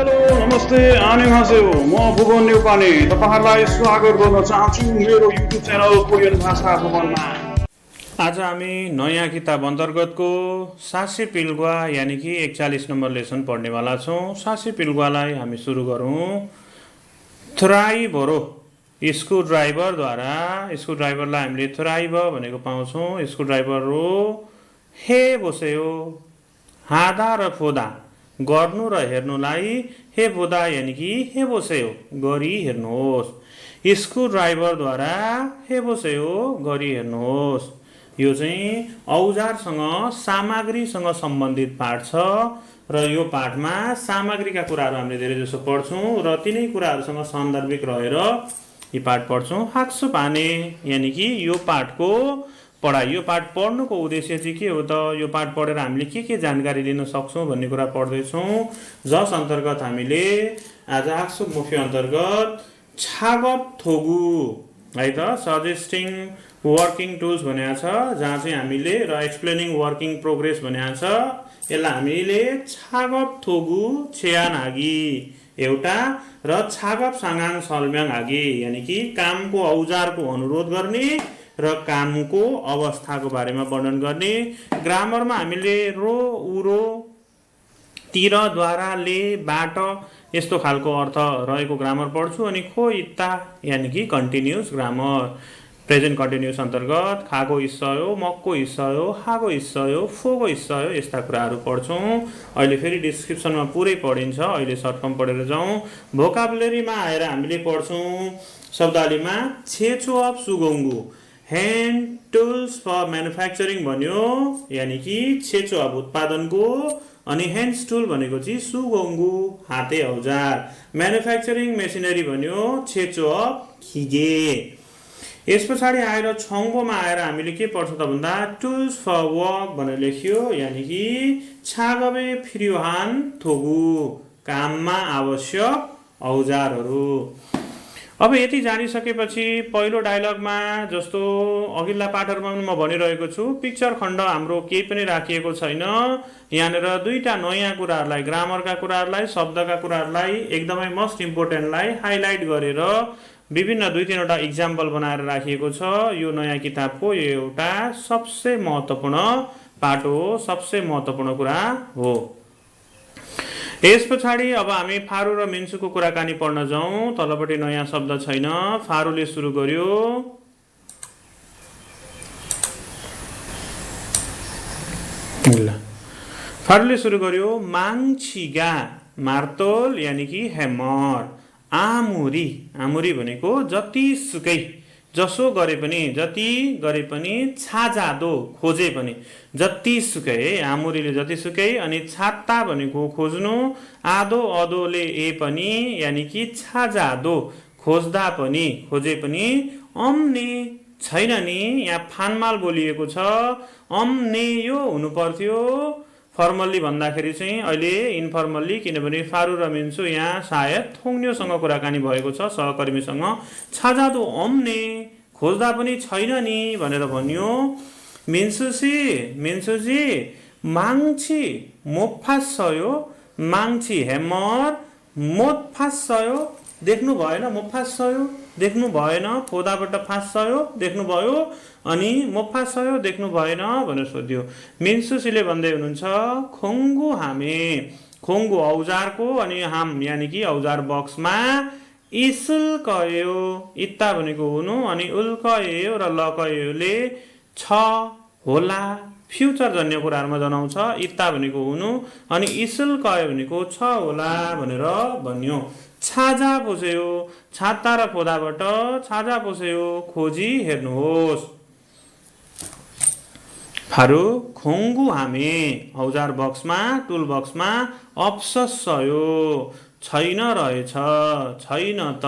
Hello नमस्ते आनिमासेओ म भुवन नेपाली तपाईहरुलाई स्वागत गर्न चाहन्छु मेरो युट्युब च्यानल कोरियन भाषा भुवनमा। आज हामी नयाँ किताब अन्तर्गतको सासे पिल्गुवा यानी कि 41 नम्बर लेसन पढ्नेवाला छौँ। सासे पिल्गुवालाई हामी सुरु गरौँ। थ्राइभरो स्क्रुड्राइभरद्वारा स्क्रुड्राइभरलाई हामीले थ्राइभ भनेको पाउँछौँ। स्क्रुड्राइभर हो हे बोसेयो हादा र फोदा गर्नु र हेर्नुलाई हे बोदा यानी कि हे बोसेयो गरी हेर्नुहोस्। स्क्रुड्राइभरद्वारा हे बोसेयो गरी हेर्नुहोस्। यो चाहिँ औजारसँग सामग्रीसँग सम्बन्धित पाठ छ र यो पाठमा सामग्रीका कुराहरू हामीले धेरै जसो पढ्छौँ र तिनै कुराहरूसँग सान्दर्भिक रहेर यी पाठ पढ्छौँ। हाक्सु पाने यानी कि यो पाठको पढाइ। यो पाठ पढ्नुको उद्देश्य चाहिँ के हो त, यो पाठ पढेर हामीले के जानकारी लिन सक्छौँ भन्ने कुरा पढ्दैछौँ। जस अन्तर्गत हामीले आज हाक्सु मुख्य अन्तर्गत छागप थोगु है त सजेस्टिङ वर्किङ टुल्स भनेको छ, जहाँ चाहिँ हामीले र एक्सप्लेनिङ वर्किङ प्रोग्रेस भनेको छ। यसलाई हामीले छागप थोगु छेयानागी एउटा र छागप साङाङ सल्म्याङ आगी यानी कि कामको औजारको अनुरोध गर्ने र कामको अवस्थाको बारेमा वर्णन गर्ने। ग्रामरमा हामीले रो उरो तिर द्वारा ले बाट यस्तो खालको अर्थ रहेको ग्रामर पढ्छु। अनि खो इत्ता यानी कि कन्टिन्युस ग्रामर। प्रेजेन्ट कन्टिन्युस अन्तर्गत खाको हिस्सा हो, मकको हिस्सा हो, हाको हिस्सा हो, फोको हिस्सा हो, यस्ता कुराहरू पढ्छौँ। अहिले फेरि डिस्क्रिप्सनमा पुरै पढिन्छ, अहिले सर्टकम पढेर जाउँ। भोकाबुलेरीमा आएर हामीले पढ्छौँ शब्दावलीमा छेचो अफ सुगोङ्गु ह्यान्ड टुल्स फर म्यानुफ्याक्चरिङ भन्यो यानी कि छेचो अब उत्पादनको, अनि ह्यान्ड्स टुल भनेको चाहिँ सुगोङ्गु हाते औजार। म्यानुफ्याक्चरिङ मेसिनरी भन्यो छेचो अफ खिगे। यस पछाडि आएर छङ्गोमा आएर हामीले के पढ्छौँ त भन्दा टुल्स फर वर्क भनेर लेखियो यानी कि छागबे फिरियोहान थोगु काममा आवश्यक औजारहरू। अब यति जानिसकेपछि पहिलो डायलगमा जस्तो अघिल्ला पाठहरूमा म भनिरहेको छु, पिक्चर खण्ड हाम्रो केही पनि राखिएको छैन। यहाँनिर दुईटा नयाँ कुराहरूलाई, ग्रामरका कुराहरूलाई, शब्दका कुराहरूलाई एकदमै मोस्ट इम्पोर्टेन्टलाई हाइलाइट गरेर विभिन्न 2-3वटा इक्जाम्पल बनाएर राखिएको छ। यो नयाँ किताबको यो एउटा सबसे महत्त्वपूर्ण पाठ हो, सबसे महत्त्वपूर्ण कुरा हो। यस पछाडि अब हामी फारू र मिन्सुको कुराकानी पढ्न जाउँ। तलपट्टि नयाँ शब्द छैन। फारूले सुरु गर्यो। फारूले सुरु गर्यो माङछिगा मार्तोल यानी कि हेमर। आमुरी आमुरी भनेको जतिसुकै जसो गरे पनि, जति गरे पनि, छाजादो खोजे पनि, जतिसुकै आमुरीले जतिसुकै। अनि छात्ता भनेको खोज्नु, आदो अदोले ए पनि यानी कि छाजादो खोज्दा पनि, खोजे पनि। अम्ने छैन नि, यहाँ फानमाल बोलिएको छ। अम्ने यो हुनु पर्थ्यो फर्मल्ली भन्दाखेरि चाहिँ, अहिले इन्फर्मल्ली, किनभने फारू र मिन्सु यहाँ सायद थोङ्न्योसँग कुराकानी भएको छ सहकर्मीसँग। छाजादो अम्ने खोज्दा पनि छैन नि भनेर भन्यो। मिन्सुजी माङछि मोफासयो माङछि हेमर मोफासयो देख्नु भएन, मोफासयो देख्नु भएन, फोदाबाट फासयो देख्नु भयो, अनि मोफासयो देख्नु भएन भनेर सोध्यो। मिन्सुसीले भन्दै हुनुहुन्छ खोङ्गु हामे, खोङ्गु औजारको, अनि हाम यानी कि औजार बक्समा, इसुल कयो इत्ता भनेको हुनु, अनि उल कयो र ल कयोले छ होला फ्युचर जन्य कुराहरूमा जनाउँछ। इत्ता भनेको हुनु, अनि इसुल कयो भनेको छ होला भनेर भन्यो। छाजा पोसेयो छाता र फोदाबाट, छाजा पोसेयो खोजी हेर्नुहोस्। फारू खोङ्गु हामे औजार बक्समा, टुल बक्समा, अप्ससयो छैन रहेछ, छैन त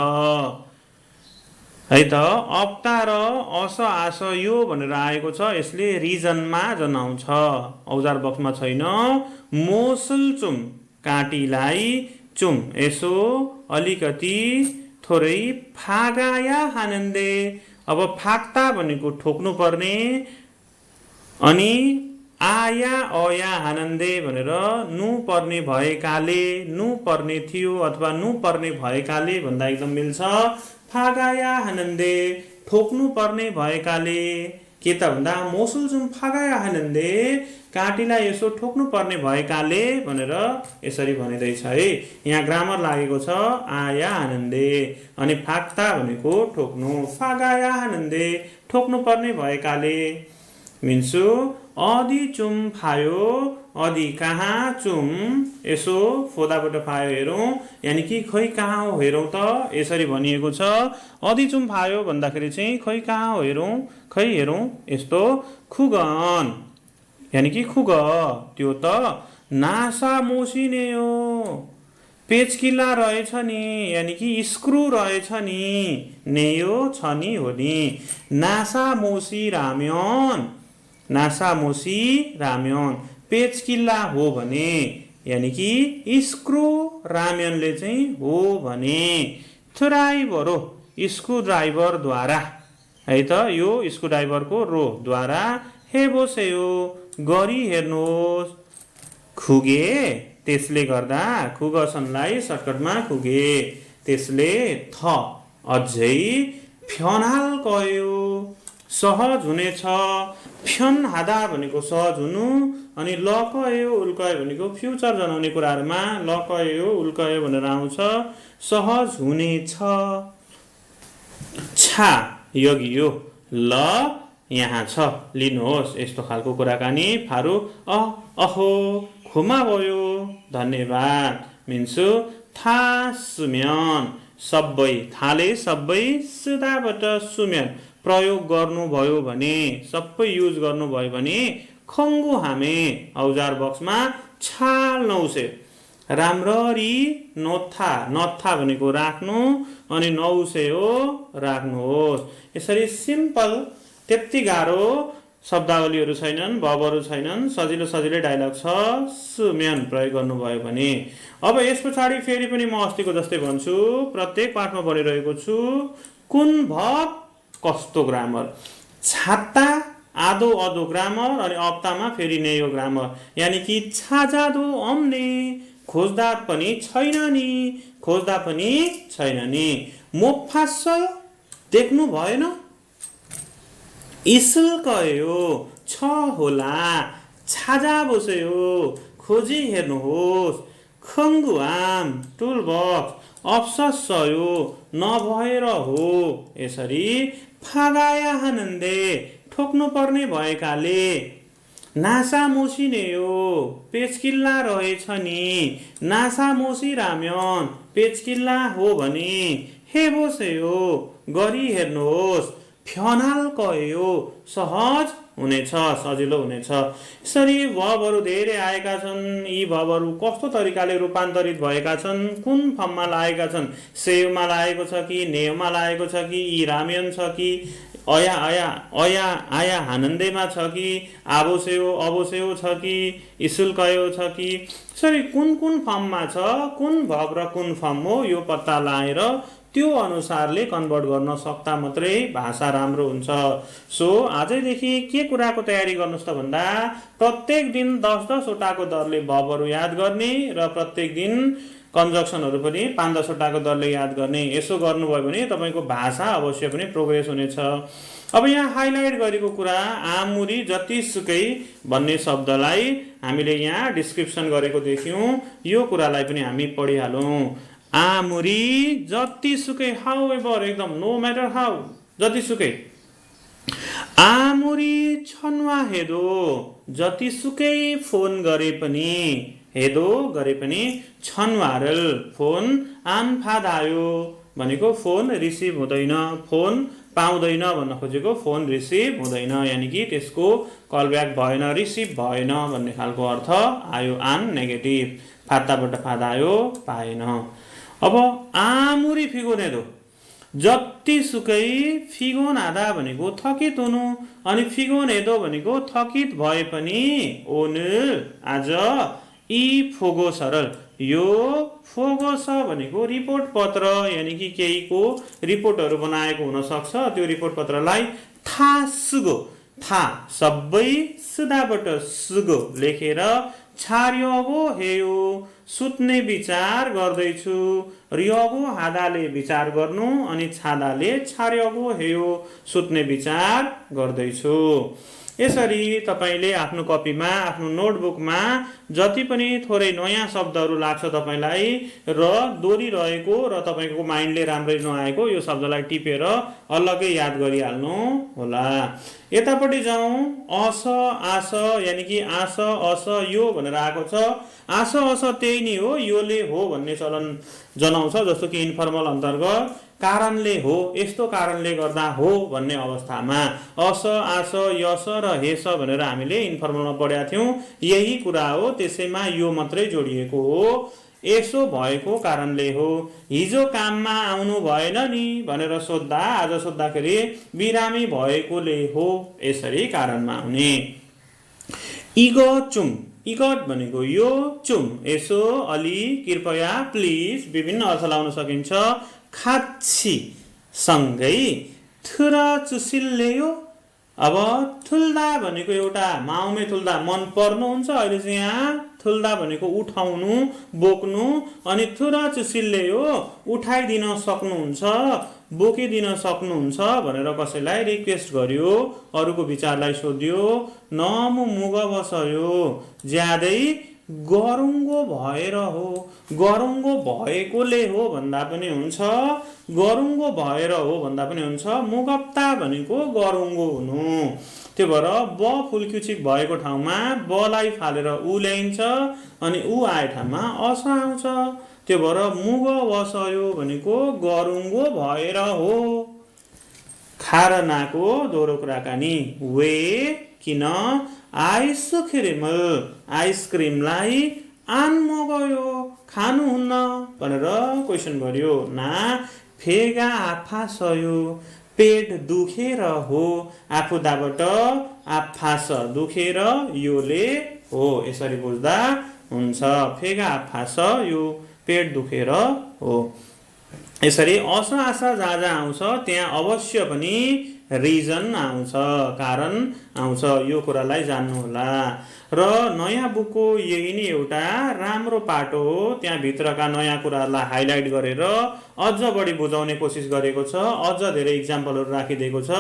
है त। अप्ता र अस आस यो भनेर आएको छ, यसले रिजनमा जनाउँछ। औजार बक्समा छैन। मोसुल चुम काँटीलाई चुम यसो अलिकति थोरै फागाया हानन्दे। अब फाक्ता भनेको ठोक्नु पर्ने, अनि आया अया हानन्दे भनेर नु पर्ने भएकाले, नु पर्ने थियो अथवा नु पर्ने भएकाले भन्दा एकदम मिल्छ। फागाया हानन्दे ठोक्नु पर्ने भएकाले, के त भन्दा मोसुलजुम फागाया हानन्दे काँटीलाई यसो ठोक्नु पर्ने भएकाले भनेर यसरी भनिँदैछ है। यहाँ ग्रामर लागेको छ आया हानन्दे, अनि फाक्ता भनेको ठोक्नु, फागाया हानन्दे ठोक्नु पर्ने भएकाले। मिन्सु अदि चुम फायो, अदि कहाँ, चुम यसो फोदाबाट फायो हेरौँ, यानि कि खै कहाँ हो हेरौँ त, यसरी भनिएको छ। अदि चुम फायो भन्दाखेरि चाहिँ खै कहाँ हो हेरौँ, खै हेरौँ यस्तो खुगन, यानि कि खुग, त्यो त नासा मोसिने हो, पेचकिल्ला रहेछ नि, यानि कि स्क्रु रहेछ नि, नेयो छ नि हो नि। नासा मोसी राम्यन, नासा मोसी राम्यन पेचकिल्ला हो भने, यानि कि स्क्रु राम्यनले चाहिँ हो भने। ड्राइभर हो स्क्रु ड्राइभरद्वारा है त, यो स्क्रु ड्राइभरको रो द्वारा हेबोसेयो गरी हेर्नुहोस्, खुगे त्यसले गर्दा, खुगसनलाई सर्टकटमा खुगे त्यसले थ अझै फ्यनाल कयो सहज हुनेछ। फ्यन हादा भनेको सहज हुनु, अनि लकयो उल्कयो भनेको फ्युचर जनाउने कुराहरूमा लकयो उल्कयो भनेर आउँछ, सहज हुनेछ। छा योगी यो ल यहाँ छ लिनुहोस्, यस्तो खालको कुराकानी फारू अहो खुमा भयो धन्यवाद। मिन्सु था सुम्यान सबै, थाले सबै सुदाबाट सुम्यान प्रयोग गर्नुभयो भने, सबै युज गर्नुभयो भने, खङ्गु हामे औजार बक्समा छाल नौसे राम्ररी नोथा, नथा भनेको राख्नु, अनि नौसे हो राख्नुहोस्। यसरी सिम्पल, त्यति गाह्रो शब्दावलीहरू छैनन्, भवहरू छैनन्, सजिलो सजिलै डायलग छ, सुम्यान प्रयोग गर्नुभयो भने। अब यस पछाडि फेरि पनि म अस्तिको जस्तै भन्छु, प्रत्येक पाठमा भनिरहेको छु कुन भव कस्तो ग्रामर। छाता आदो अदो ग्रामर, अनि अप्तामा फेरि नेयो ग्रामर, यानि कि छाजादो अम्ने खोज्दा पनि छैन नि, खोज्दा पनि छैन नि। मोफासल देख्नु भएन, इसल कयो छ होला, छाजा बस्यो खोजी हेर्नुहोस्, खङ्गुआम टुल बक्स अप्सयो नभएर हो। यसरी फागाया हानन्दे ठोक्नु पर्ने भएकाले, नासा मोसिने हो पेचकिल्ला रहेछ नि, नासा मोसी राम्यन पेचकिल्ला हो भने, हेबोसेयो गरी हेर्नुहोस्, फ्यनाल कयो सहज हुनेछ, सजिलो हुनेछ। यसरी भवहरू धेरै आएका छन्। यी भवहरू कस्तो तरिकाले रूपान्तरित भएका छन्, कुन फर्ममा लागेका छन्, सेवमा लागेको छ कि नेवमा लागेको छ कि यी राम्यन छ कि अया अया अया आया हानन्देमा छ कि आबोसेयो अबोसेयो छ कि इसुल्कयो छ कि, यसरी कुन कुन फर्ममा छ, कुन भव र कुन फर्म हो, यो पत्ता लगाएर त्यो अनुसारले कन्भर्ट गर्न सक्दा मात्रै भाषा राम्रो हुन्छ। सो आजैदेखि के कुराको तयारी गर्नुहोस् त भन्दा, प्रत्येक दिन 10-10 वटाको दरले भवहरू याद गर्ने र प्रत्येक दिन कन्जक्सनहरू पनि 5-10 वटाको दरले याद गर्ने। यसो गर्नुभयो भने तपाईँको भाषा अवश्य पनि प्रोग्रेस हुनेछ। अब यहाँ हाइलाइट गरेको कुरा आमुरी जतिसुकै भन्ने शब्दलाई हामीले यहाँ डिस्क्रिप्सन गरेको देख्यौँ, यो कुरालाई पनि हामी पढिहालौँ। आमुरी जतिसुकै, हाउएभर एकदम नो म्याटर हाउ, जतिसुकै। आमुरी छन्वा हेदो जतिसुकै फोन गरे पनि, हेदो गरे पनि, छन्वारल फोन आन्फादायो भनेको फोन रिसिभ हुँदैन, फोन पाउँदैन भन्न खोजेको फोन रिसिभ हुँदैन, यानि कि त्यसको कलब्याक भएन, रिसिभ भएन भन्ने खालको अर्थ आयो। आन नेगेटिभ, फाताबाट फादायो पाएन। अब आमुरी फिगोने दो जतिसुकै, फिगोन आधा भनेको थकित हुनु, अनि फिगोन हेदो भनेको थकित भए पनि, ओनु आज यी फोगो सरल, यो फोगोस भनेको रिपोर्ट पत्र, यानि कि केहीको रिपोर्टहरू बनाएको हुन सक्छ, त्यो रिपोर्ट पत्रलाई थासुगो था सबै सुदाबाट सुगो लेखेर छार्यगो हेयो सुत्ने विचार गर्दैछु। रियगो हादाले विचार गर्नु अनि छादाले छार्यगो हेयो सुत्ने विचार गर्दैछु। यसरी तपाईले आफ्नो कपीमा आफ्नो नोटबुकमा जति पनि थोरै नयाँ शब्दहरू लाग्छ तपाईलाई र दोहोरिरहेको र तपाईको माइन्डले राम्ररी नआएको यो शब्दलाई टिपेर अलग्गै याद गरिहाल्नु होला। यतापट्टि जाउँ। अस आस यानि कि आस अस यो भनेर आएको छ। आस अस त्यही नै हो, योले हो भन्ने चलन जनाउँछ। जस्तो कि इन्फर्मल अन्तर्गत कारणले हो, यस्तो कारणले गर्दा हो भन्ने अवस्थामा अस आस यस र हेस भनेर हामीले इन्फर्मलमा पढेका थियौँ। यही कुरा हो, त्यसैमा यो मात्रै जोडिएको हो। यसो भएको कारणले हो। हिजो काममा आउनु भएन नि भनेर सोद्धा आज सोद्धाखेरि बिरामी भएकोले हो। यसरी कारणमा आउने। इगचुम इगट भनेको यो, चुम यसो, अलि, कृपया, प्लिज विभिन्न अर्थ लाउन सकिन्छ। खाच्छी सँगै, थुर चुसिल्लेयो। अब थुल्दा भनेको एउटा माउमे थुल्दा मन पर्नुहुन्छ। अहिले चाहिँ यहाँ थुल्दा भनेको उठाउनु बोक्नु, अनि थुर चुसिल्लेयो उठाइदिन सक्नुहुन्छ बोकिदिन सक्नुहुन्छ भनेर कसैलाई रिक्वेस्ट गर्यो, अरूको विचारलाई सोध्यो। नमु मुग बसयो ज्यादै गरुङ्गो भएर हो। गरुङ्गो भएकोले हो भन्दा पनि हुन्छ, गरुङ्गो भएर हो भन्दा पनि हुन्छ। मुगप्ता भनेको गरुङ्गो हुनु। त्यो भएर ब फुल्क्युचिक भएको ठाउँमा बलाई फालेर उ ल्याइन्छ अनि उ आए ठाउँमा अस आउँछ। त्यो भएर मुग बसयो भनेको गरुङ्गो भएर हो। खारनाको दोहोरो कुराकानी। वे किन आइसक्रिम आइसक्रिमलाई आन्मगयो खानुहुन्न भनेर क्वेसन गर्यो। ना फेगा आफासयो पेट दुखेर हो। आफुदाबाट आफास दुखेर योले हो। यसरी बुझ्दा हुन्छ। फेगा आफास यो पेट दुखेर हो। यसरी अस आस जहाँ जहाँ आउँछ त्यहाँ अवश्य पनि रिजन आउँछ, कारण आउँछ। यो कुरालाई जान्नु होला। र नयाँ बुकको यही नै एउटा राम्रो पाटो हो। त्यहाँ भित्रका नयाँ कुराहरूलाई हाइलाइट गरेर अझ बढी बुझाउने कोसिस गरेको छ, अझ धेरै इक्जाम्पलहरू राखिदिएको छ।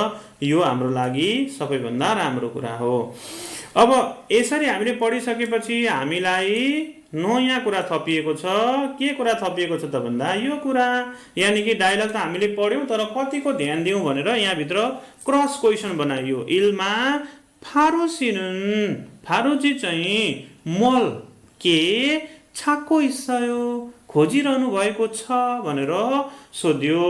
यो हाम्रो लागि सबैभन्दा राम्रो कुरा हो। अब यसरी हामीले पढिसकेपछि हामीलाई नयाँ कुरा थपिएको छ। के कुरा थपिएको छ त भन्दा यो कुरा, यानि कि डायलग त हामीले पढ्यौँ तर कतिको ध्यान दिउँ भनेर यहाँभित्र क्रस क्वेसन बनाइयो। इल्मा फारुसिनुन फारुजी चाहिँ मल के छाक्को इस्सायो खोजिरहनु भएको छ भनेर सोध्यो।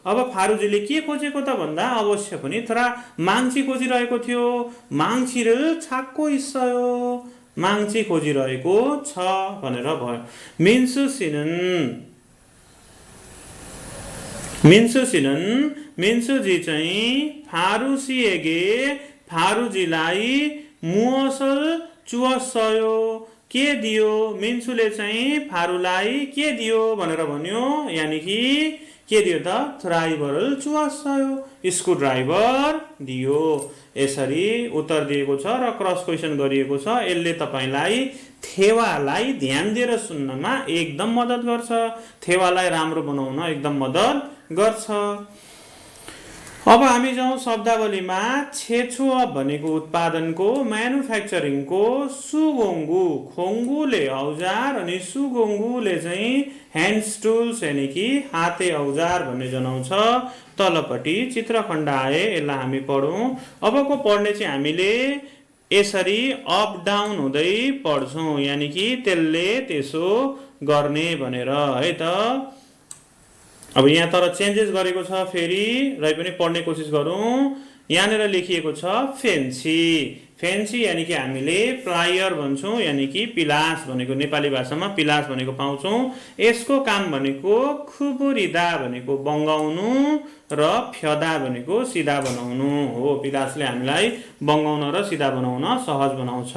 अब फारुजीले के खोजेको त भन्दा अवश्य पनि थोरा माङ्ची खोजिरहेको थियो। माङ्ची를 찾고 있어요 माङ्ची खोजिरहेको छ भनेर भयो। मिन्सुजी चाहिँ फारुसीएगे फारुजीलाई मुअसल चुअसयो के दियो। मिन्सुले चाहिँ फारुलाई के दियो भनेर भन्यो, यानि कि के दियो त ड्राइभरल चुअसयो स्क्रू ड्राइभर दियो। यसरी उत्तर दिएको छ र क्रस क्वेसन गरिएको छ। यसले तपाईलाई थेवालाई ध्यान दिएर सुन्नमा एकदम मद्दत गर्छ, थेवालाई राम्रो बनाउन एकदम मद्दत गर्छ। अब हामी जाउँ शब्दावलीमा। छेछुअ भनेको उत्पादनको म्यानुफ्याक्चरिङको, सुगोङ्गु खोङ्गुले औजार अनि सुगोङ्गुले चाहिँ ह्यान्ड्स टुल्स यानि कि हाते औजार भन्ने जनाउँछ। तलपट्टि चित्रखण्ड आए, यसलाई हामी पढौँ। अबको पढ्ने चाहिँ हामीले यसरी अप डाउन हुँदै पढ्छौँ, यानि कि त्यसले त्यसो गर्ने भनेर है त। अब यहाँ तर चेन्जेस गरेको छ फेरि, रै पनि पढ्ने कोसिस गरौँ। यहाँनिर लेखिएको छ फेन्सी। फेन्सी यानि कि हामीले प्लायर भन्छौँ, यानि कि पिलास भनेको नेपाली भाषामा पिलास भनेको पाउँछौँ। यसको काम भनेको खुबुरिदा भनेको बङ्गाउनु र फ्यदा भनेको सिधा बनाउनु हो। पिलासले हामीलाई बङ्गाउन र सिधा बनाउन सहज बनाउँछ।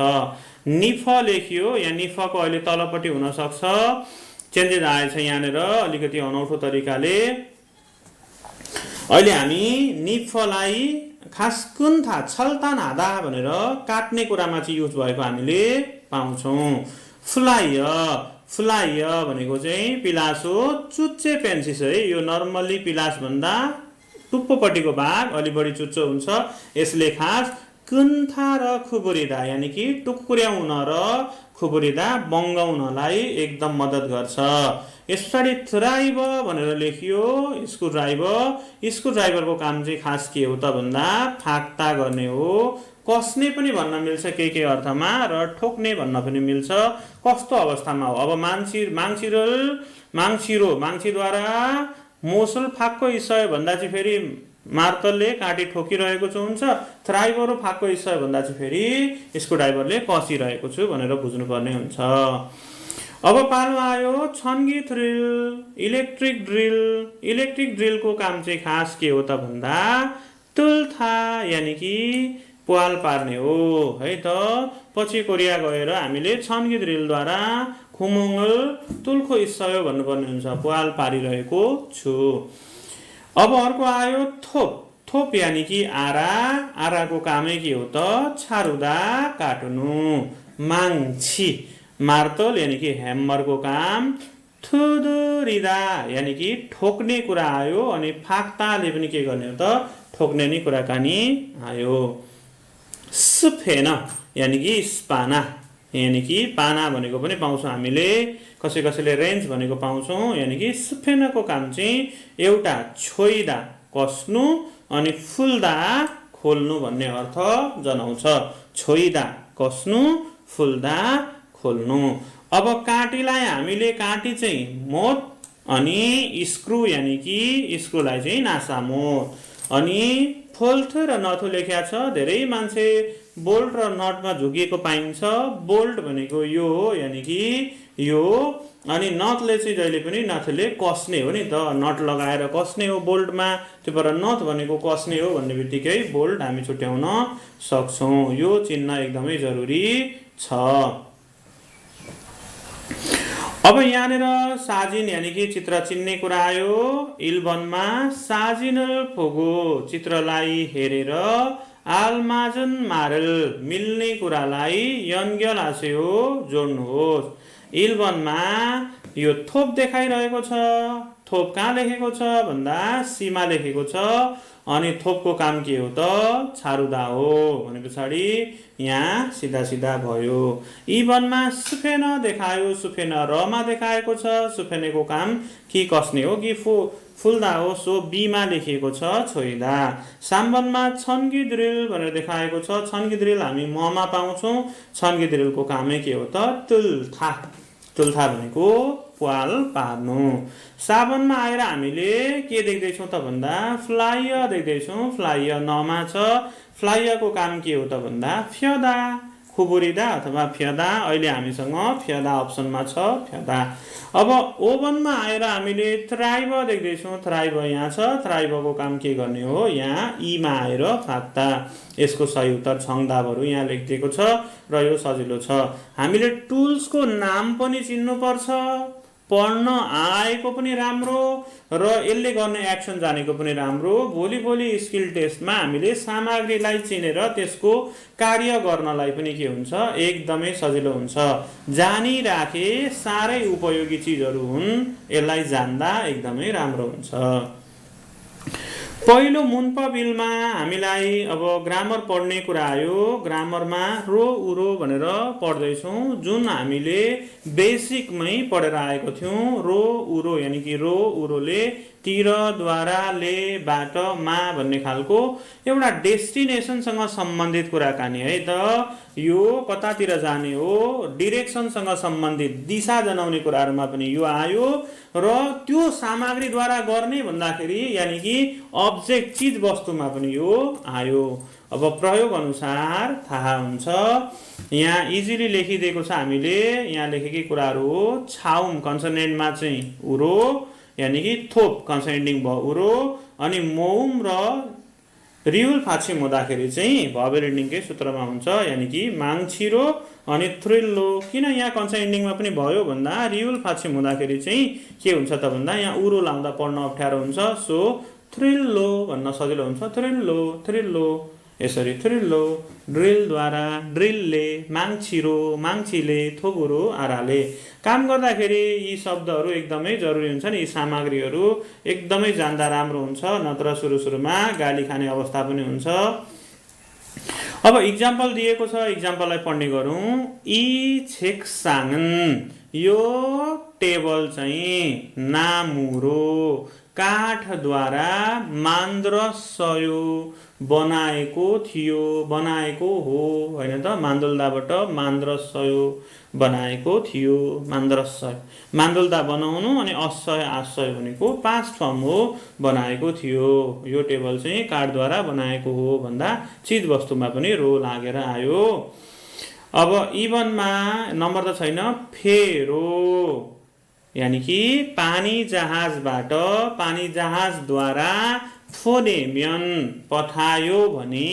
निफ लेखियो, यहाँ निफको अहिले तलपट्टि हुन सक्छ चेन्जेस आएछ यहाँनिर अलिकति अनौठो तरिकाले। अहिले हामी निफलाई खास कुन्था छलतान हादा भनेर काट्ने कुरामा चाहिँ युज भएको हामीले पाउँछौँ। फुलाय फुलाय भनेको चाहिँ पिलास हो। चुच्चे पेन्सिस है, यो नर्मल्ली पिलास भन्दा टुप्पोपट्टिको भाग अलि बढी चुच्चो हुन्छ। यसले खास कुन्था र खुबुरिदा यानि कि टुक्र्याउन र खुबुरिदा बङ्गाउनलाई एकदम मद्दत गर्छ। यस पछाडि थ्राइभ भनेर लेखियो स्क्रुड्राइभरको काम चाहिँ खास के हो त भन्दा फाक्ता गर्ने हो। कस्ने पनि भन्न मिल्छ केही अर्थमा र ठोक्ने भन्न पनि मिल्छ। कस्तो अवस्थामा हो? अब माङ्सिरोद्वारा मोसल फाक्को इसय भन्दा चाहिँ फेरि मार्तलले काटी ठोकिरहेको छु हुन्छ। थ्राइभर फाक्को इसय भन्दा चाहिँ फेरि स्क्रुड्राइभरले कसिरहेको छु भनेर बुझ्नुपर्ने हुन्छ। अब पालो आयो छन्गी ड्रिल, इलेक्ट्रिक ड्रिल। इलेक्ट्रिक ड्रिलको काम चाहिँ खास के हो त भन्दा तुल्था यानि कि प्वाल पार्ने हो है त। पछि कोरिया गएर हामीले छन्गी ड्रिलद्वारा खुमुङ्गल तुल्खो इस्सयो भन्नुपर्ने हुन्छ, प्वाल पारिरहेको छु। अब अर्को आयो थोप। थोप यानि कि आरा। आराको कामै के हो त छारुदा काट्नु। माङ्छि मार्तल यानि कि ह्यामरको काम। थुदुरिदा यानि कि ठोक्ने कुरा आयो। अनि फाक्ताले पनि के गर्ने हो त ठोक्ने नै कुराकानी आयो। सुफेन यानि कि स्पाना यानि कि पाना भनेको पनि पाउँछौँ हामीले। कसैले रेन्ज भनेको पाउँछौँ। यानि कि सुफेनको काम चाहिँ एउटा छोइदा कस्नु अनि फुल्दा खोल्नु भन्ने अर्थ जनाउँछ। छोइदा कस्नु, फुल्दा खोल्नु। अब काँटीलाई हामीले काँटी चाहिँ मोत अनि स्क्रु यानि कि स्क्रुलाई चाहिँ नासा मोत। अनि फोल्थ र नथु लेख्या छ। धेरै मान्छे बोल्ट र नटमा झुकिएको पाइन्छ। बोल्ट भनेको यो हो यानि कि यो, अनि नथले चाहिँ जहिले पनि नथले कस्ने हो नि त, नट लगाएर कस्ने हो बोल्टमा। त्यो भएर नथ भनेको कस्ने हो भन्ने बित्तिकै बोल्ट हामी छुट्याउन सक्छौँ। यो चिन्ह एकदमै जरुरी छ। अब यहाँनिर साजिन यानि कि चित्र चिन्ने कुरा आयो। इल्बनमा साजिनल फोगो चित्रलाई हेरेर आलमाजन मारल मिल्ने कुरालाई यङ्ग्यल आसेयो जोड्नुहोस्। इल्बनमा यो थोप देखाइरहेको छ। थोप कहाँ लेखेको छ भन्दा सीमा लेखेको छ। अनि थोपको काम के हो त छारुदा हो भने पछाडि यहाँ सिधा भयो। इबनमा सुफेन देखायो। सुफेन रमा देखाएको छ। सुफेनेको काम कि कसने हो कि फुल्दा हो, सो बीमा लेखिएको छ छोइदा। साम्बनमा छन्गी ड्रिल भनेर देखाएको छ। छन्गी ड्रिल हामी ममा पाउँछौँ। छन्गी ड्रिलको कामै के हो त तुल्था। तुल्था भनेको प्वाल पार्नु। साबनमा आएर हामीले के देख्दैछौँ त भन्दा फ्लाय देख्दैछौँ। फ्लाय नमा छ। फ्लायको काम के हो त भन्दा फ्यदा, खुबुरिदा अथवा फ्यदा। अहिले हामीसँग फ्यदा अप्सनमा छ, फ्यदा। अब ओभनमा आएर हामीले थ्राइभ देख्दैछौँ। थ्राइभ यहाँ छ। थ्राइभको काम के गर्ने हो, यहाँ ईमा आएर फाक्ता। यसको सही उत्तर छङदाबहरू यहाँ लेखिदिएको छ र यो सजिलो छ। हामीले टुल्सको नाम पनि चिन्नुपर्छ, पढ्न आएको पनि राम्रो र यसले गर्ने एक्सन जानेको पनि राम्रो। भोलि स्किल टेस्टमा हामीले सामग्रीलाई चिनेर त्यसको कार्य गर्नलाई पनि के हुन्छ एकदमै सजिलो हुन्छ। जानिराखे साह्रै उपयोगी चिजहरू हुन्, यसलाई जान्दा एकदमै राम्रो हुन्छ। पहिलो मुन्प बिलमा हामीलाई अब ग्रामर पढ्ने कुरा आयो। ग्रामरमा रो उरो भनेर पढ्दैछौँ, जुन हामीले बेसिकमै पढेर आएको थियौँ। रो उरो यानि कि रो उरोले तिर द्वारा ले बाट मा भन्ने खालको एउटा डेस्टिनेसनसँग सम्बन्धित कुराकानी है त। यो कतातिर जाने हो, डिरेक्सनसँग सम्बन्धित दिशा जनाउने कुराहरूमा पनि यो आयो र त्यो सामग्रीद्वारा गर्ने भन्दाखेरि यानि कि अब्जेक्ट चिज वस्तुमा पनि यो आयो। अब प्रयोग अनुसार थाहा हुन्छ। यहाँ इजिली लेखिदिएको छ। हामीले यहाँ लेखेकै कुराहरू हो। छाउम कन्सोनेन्टमा चाहिँ उरो यानि कि थोप कन्सोनेन्टिङ भयो उरो। अनि मौम र रिउल फाछिम हुँदाखेरि चाहिँ भवेल एन्डिङकै सूत्रमा हुन्छ, यानि कि माङछिरो अनि थ्रिल्लो। किन यहाँ कन्सोनेन्टिङमा पनि भयो भन्दा रिउल फाछिम हुँदाखेरि चाहिँ के हुन्छ त भन्दा यहाँ उरो लाउँदा पढ्न अप्ठ्यारो हुन्छ, सो थ्रिल्लो भन्न सजिलो हुन्छ। थ्रिल्लो थ्रिल्लो यसरी थ्रिल्लो। ड्रिलद्वारा ड्रिलले, माङ्छिरो माङ्छीले, थोगुरो आराले। काम गर्दाखेरि यी शब्दहरू एकदमै जरुरी हुन्छन्। यी सामग्रीहरू एकदमै जान्दा राम्रो हुन्छ, नत्र सुरुमा गाली खाने अवस्था पनि हुन्छ। अब इक्जाम्पल दिएको छ, इक्जाम्पललाई पढ्ने गरौँ। इ छेक्साङन, यो टेबल चाहिँ नामुरो काठद्वारा मान्द्रसयो बनाएको थियो। बनाएको हो होइन त, मान्दोल्दाबाट मान्द्रसयो बनाएको थियो। मान्द्रसय मान्दोल्दा बनाउनु अनि असय आशय भनेको पास्ट फर्म हो, बनाएको थियो। यो टेबल चाहिँ काठद्वारा बनाएको हो भन्दा चिज वस्तुमा पनि रो लागेर आयो। अब इभनमा नम्बर त छैन। फेरो यानि कि पानी जहाजबाट, पानी जहाजद्वारा फोनेम्यन पठायो भने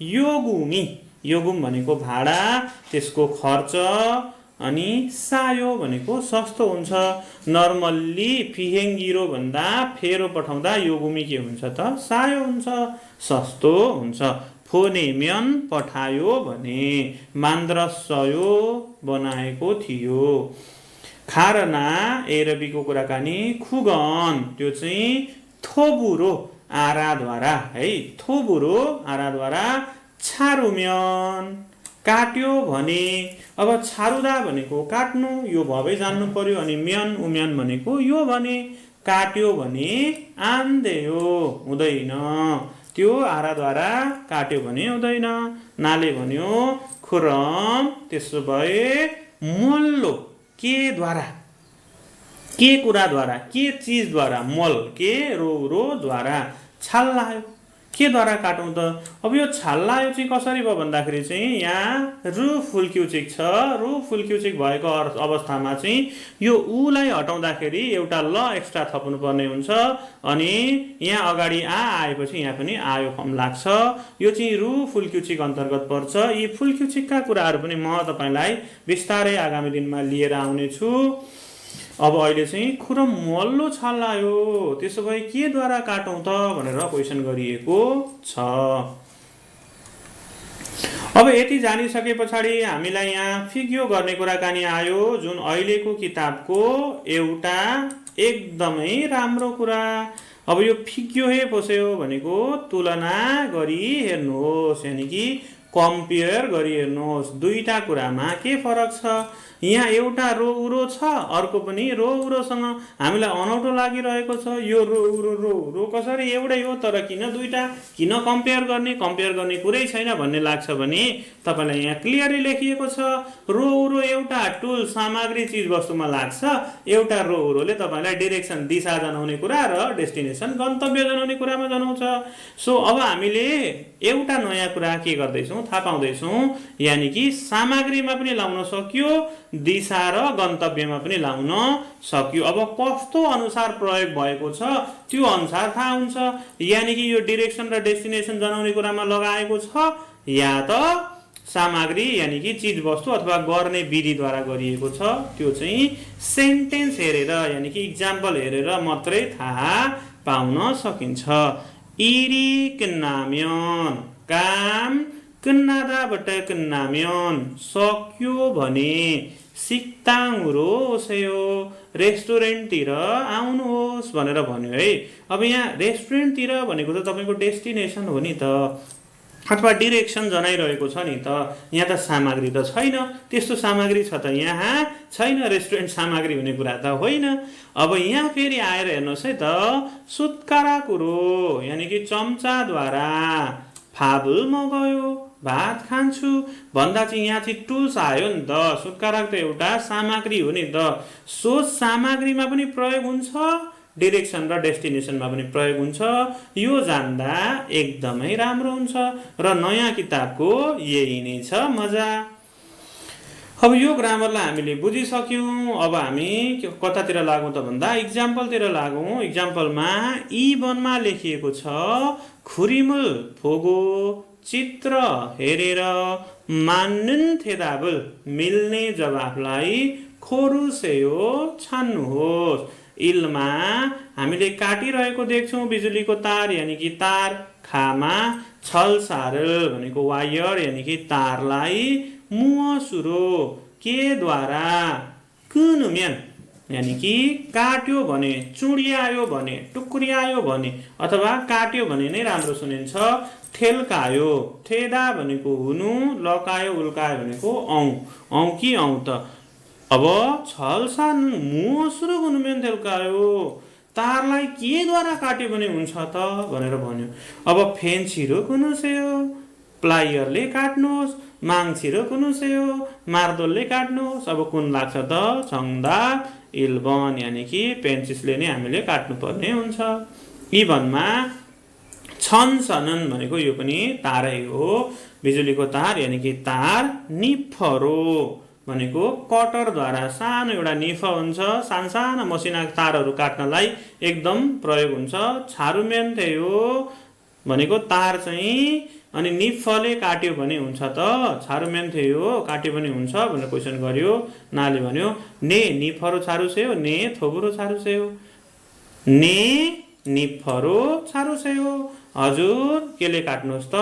योगुमी, योगुम भनेको भाडा, त्यसको खर्च, अनि सायो भनेको सस्तो हुन्छ। नर्मल्ली फिहेङ्गिरो भन्दा फेरो पठाउँदा योगुमी के हुन्छ त? सायो हुन्छ, सस्तो हुन्छ। फोनेम्यन पठायो भने मान्द्रसयो बनाएको थियो। खारना ए र बीको कुराकानी। खुगन त्यो चाहिँ थोबुरो आराद्वारा है, थोबुरो आराद्वारा छारुम्यन काट्यो भने। अब छारुदा भनेको काट्नु, यो भबै जान्नु पर्यो। अनि म्यन उम्यन भनेको यो भने, काट्यो भने आन्देयो हुँदैन, त्यो आराद्वारा काट्यो भने हुँदैन। नाले भन्यो खुरम, त्यसो भए मोल्लो के द्वारा, के कुराद्वारा, के चिजद्वारा, मोल के रो द्वारा छाल्लायो, के द्वारा काटौँ त? अब यो छाल्लायो चाहिँ कसरी भयो भन्दाखेरि चाहिँ यहाँ रु फुल्क्युचिक छ। रु फुल्क्युचिक भएको अवस्थामा चाहिँ यो उलाई हटाउँदाखेरि एउटा ल एक्स्ट्रा थप्नु पर्ने हुन्छ। अनि यहाँ अगाडि आएपछि यहाँ पनि आयो फर्म लाग्छ। यो चाहिँ रु फुल्क्युचिक अन्तर्गत पर्छ। यी फुल्क्युचिकका कुराहरू पनि म तपाईँलाई बिस्तारै आगामी दिनमा लिएर आउनेछु। अब अहिले चाहिँ खुरम मल्लो छल्लायो, त्यसो भए के द्वारा काटौँ त भनेर क्वेसन गरिएको छ। अब यति जानिसके पछाडि हामीलाई यहाँ फिग्यो गर्ने कुराकानी आयो, जुन अहिलेको किताबको एउटा एकदमै राम्रो कुरा। अब यो फिग्यो हे पोस्यो भनेको तुलना गरी हेर्नुहोस्, यानि कि कम्पेयर गरी हेर्नुहोस्। दुईटा कुरामा के फरक छ? यहाँ एउटा रो उरो छ, अर्को पनि रो उरोसँग हामीलाई अनौठो लागिरहेको छ। यो रो उरो रो रो कसरी एउटै हो तर किन दुईटा, किन कम्पेयर गर्ने? कम्पेयर गर्ने कुरै छैन भन्ने लाग्छ भने तपाईँलाई यहाँ क्लियरली लेखिएको छ। रो उरो एउटा टुल सामग्री चिज वस्तुमा लाग्छ, एउटा रो उरोले तपाईँलाई डिरेक्सन दिशा जनाउने कुरा र डेस्टिनेसन गन्तव्य जनाउने कुरामा जनाउँछ। सो अब हामीले एउटा नयाँ कुरा के गर्दैछौँ थाहा पाउँदैछौँ, यानि कि सामग्रीमा पनि लाउन सक्यो, दिशा र गन्तव्यमा पनि लाउन सक्यो। अब कस्तो अनुसार प्रयोग भएको छ त्यो अनुसार थाहा हुन्छ। यानि कि यो डिरेक्सन र डेस्टिनेसन जनाउने कुरामा लगाएको छ या त सामग्री यानि कि चिज वस्तु अथवा गर्ने विधिद्वारा गरिएको छ, त्यो चाहिँ सेन्टेन्स हेरेर यानि कि इक्जाम्पल हेरेर मात्रै थाहा पाउन सकिन्छ। इरी किन्नाम्यन काम किन्नादाबाट किन्नाम्यन सक्यो भने सिक्ताङुरो ओसेयो रेस्टुरेन्टतिर आउनुहोस् भनेर भन्यो है। अब यहाँ रेस्टुरेन्टतिर भनेको त तपाईँको डेस्टिनेसन हो नि त, अथवा डिरेक्सन जनाइरहेको छ नि त। यहाँ त सामग्री त छैन, त्यस्तो सामग्री छ त यहाँ छैन, रेस्टुरेन्ट सामग्री हुने कुरा त होइन। अब यहाँ फेरि आएर हेर्नुहोस् है त, सुत्कारा कुरो यानि कि चम्चाद्वारा फाबुल मगायो भात खान्छु भन्दा चाहिँ यहाँ चाहिँ टुल्स आयो नि त। सुत्कारा त एउटा सामग्री हो नि त। सो सामग्रीमा पनि प्रयोग हुन्छ, डिरेक्सन र डेस्टिनेसनमा पनि प्रयोग हुन्छ। यो जान्दा एकदमै राम्रो हुन्छ र नयाँ किताबको यही नै छ मजा। अब यो ग्रामरलाई हामीले बुझिसक्यौँ। अब हामी कतातिर लागौँ त भन्दा इक्जाम्पलतिर लागौँ। इक्जाम्पलमा वनमा लेखिएको छ, खुरिमुल फोगो चित्र हेरेर मान्नुन थेदाबल मिल्ने जवाफलाई खोरुसेयो छान्नुहोस्। इलमा हामीले काटिरहेको देख्छौँ बिजुलीको तार यानि कि तार, खामा छलसारल भनेको वायर यानि कि तारलाई मुअसुरो केद्वारा कुनुम्यान यानि कि काट्यो भने, चुडियायो भने, टुक्रियायो भने अथवा काट्यो भने नै राम्रो सुनिन्छ। ठेल्कायो, ठेदा भनेको हुनु, लकायो उल्कायो भनेको औँ, औँ कि औँ त। अब छलसान मुअसुरो गुनुमेन ठेल्कायो, तारलाई केद्वारा काट्यो भने हुन्छ त भनेर भन्यो। अब फेन छिरो कुनुसेयो, प्लायरले काट्नुहोस्, माङ छिरो कुनुसेयो, मार्दोलले काट्नुहोस्। अब कुन लाग्छ त? छङ्दा इल्बन यानि कि पेन्सिसले नै हामीले काट्नुपर्ने हुन्छ। इभनमा छनसनन भनेको यो पनि तारै हो, बिजुलीको तार यानि कि तार। निफरो भनेको कटरद्वारा सानो एउटा निफ हुन्छ, सानसाना मसिना तारहरू काट्नलाई एकदम प्रयोग हुन्छ। छारुमेन थियो भनेको तार चाहिँ अनि निफले काट्यो भने हुन्छ त, छारुमेन थियो काट्यो भने हुन्छ भनेर क्वेसन गर्यो। नाले भन्यो ने निफरो छारुसेयो, ने थोबुरो छारुसेयो, ने निफरो छारुसेयो। हजुर केले काट्नुहोस् त?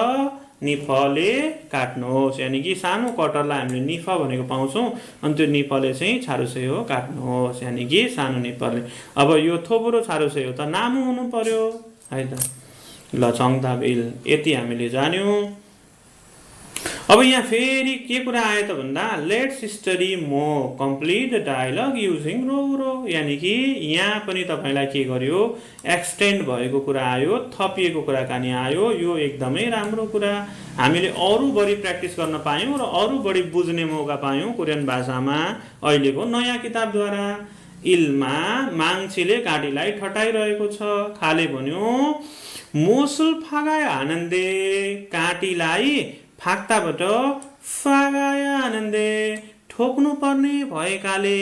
निफले काट्नुहोस्, यानि कि सानो कटरलाई हामीले निफ भनेको पाउँछौँ अनि त्यो निफले चाहिँ छारुसेयो काट्नुहोस्, यानि कि सानो निफले। अब यो थोबुरो छारुसेयो त नामु हुनु पर्यो है त। ल छङ्दा बिल यति हामीले जान्यौँ। अब यहाँ फेरि के कुरा आयो त भन्दा let's study more complete the dialogue using row row, यानि कि यहाँ पनि तपाईँलाई के गर्यो, एक्सटेन्ड भएको कुरा आयो, थपिएको कुराकानी आयो। यो एकदमै राम्रो कुरा, हामीले अरू बढी प्र्याक्टिस गर्न पायौँ र अरू बढी बुझ्ने मौका पायौँ कोरियन भाषामा अहिलेको नयाँ किताबद्वारा। इल्मा माङछीले काटीलाई ठटाइरहेको छ। खाले भन्यो मोसुल फागाय आनन्दे, काटीलाई फाक्ताबाट फागाय आनन्दे ठोक्नु पर्ने भएकाले।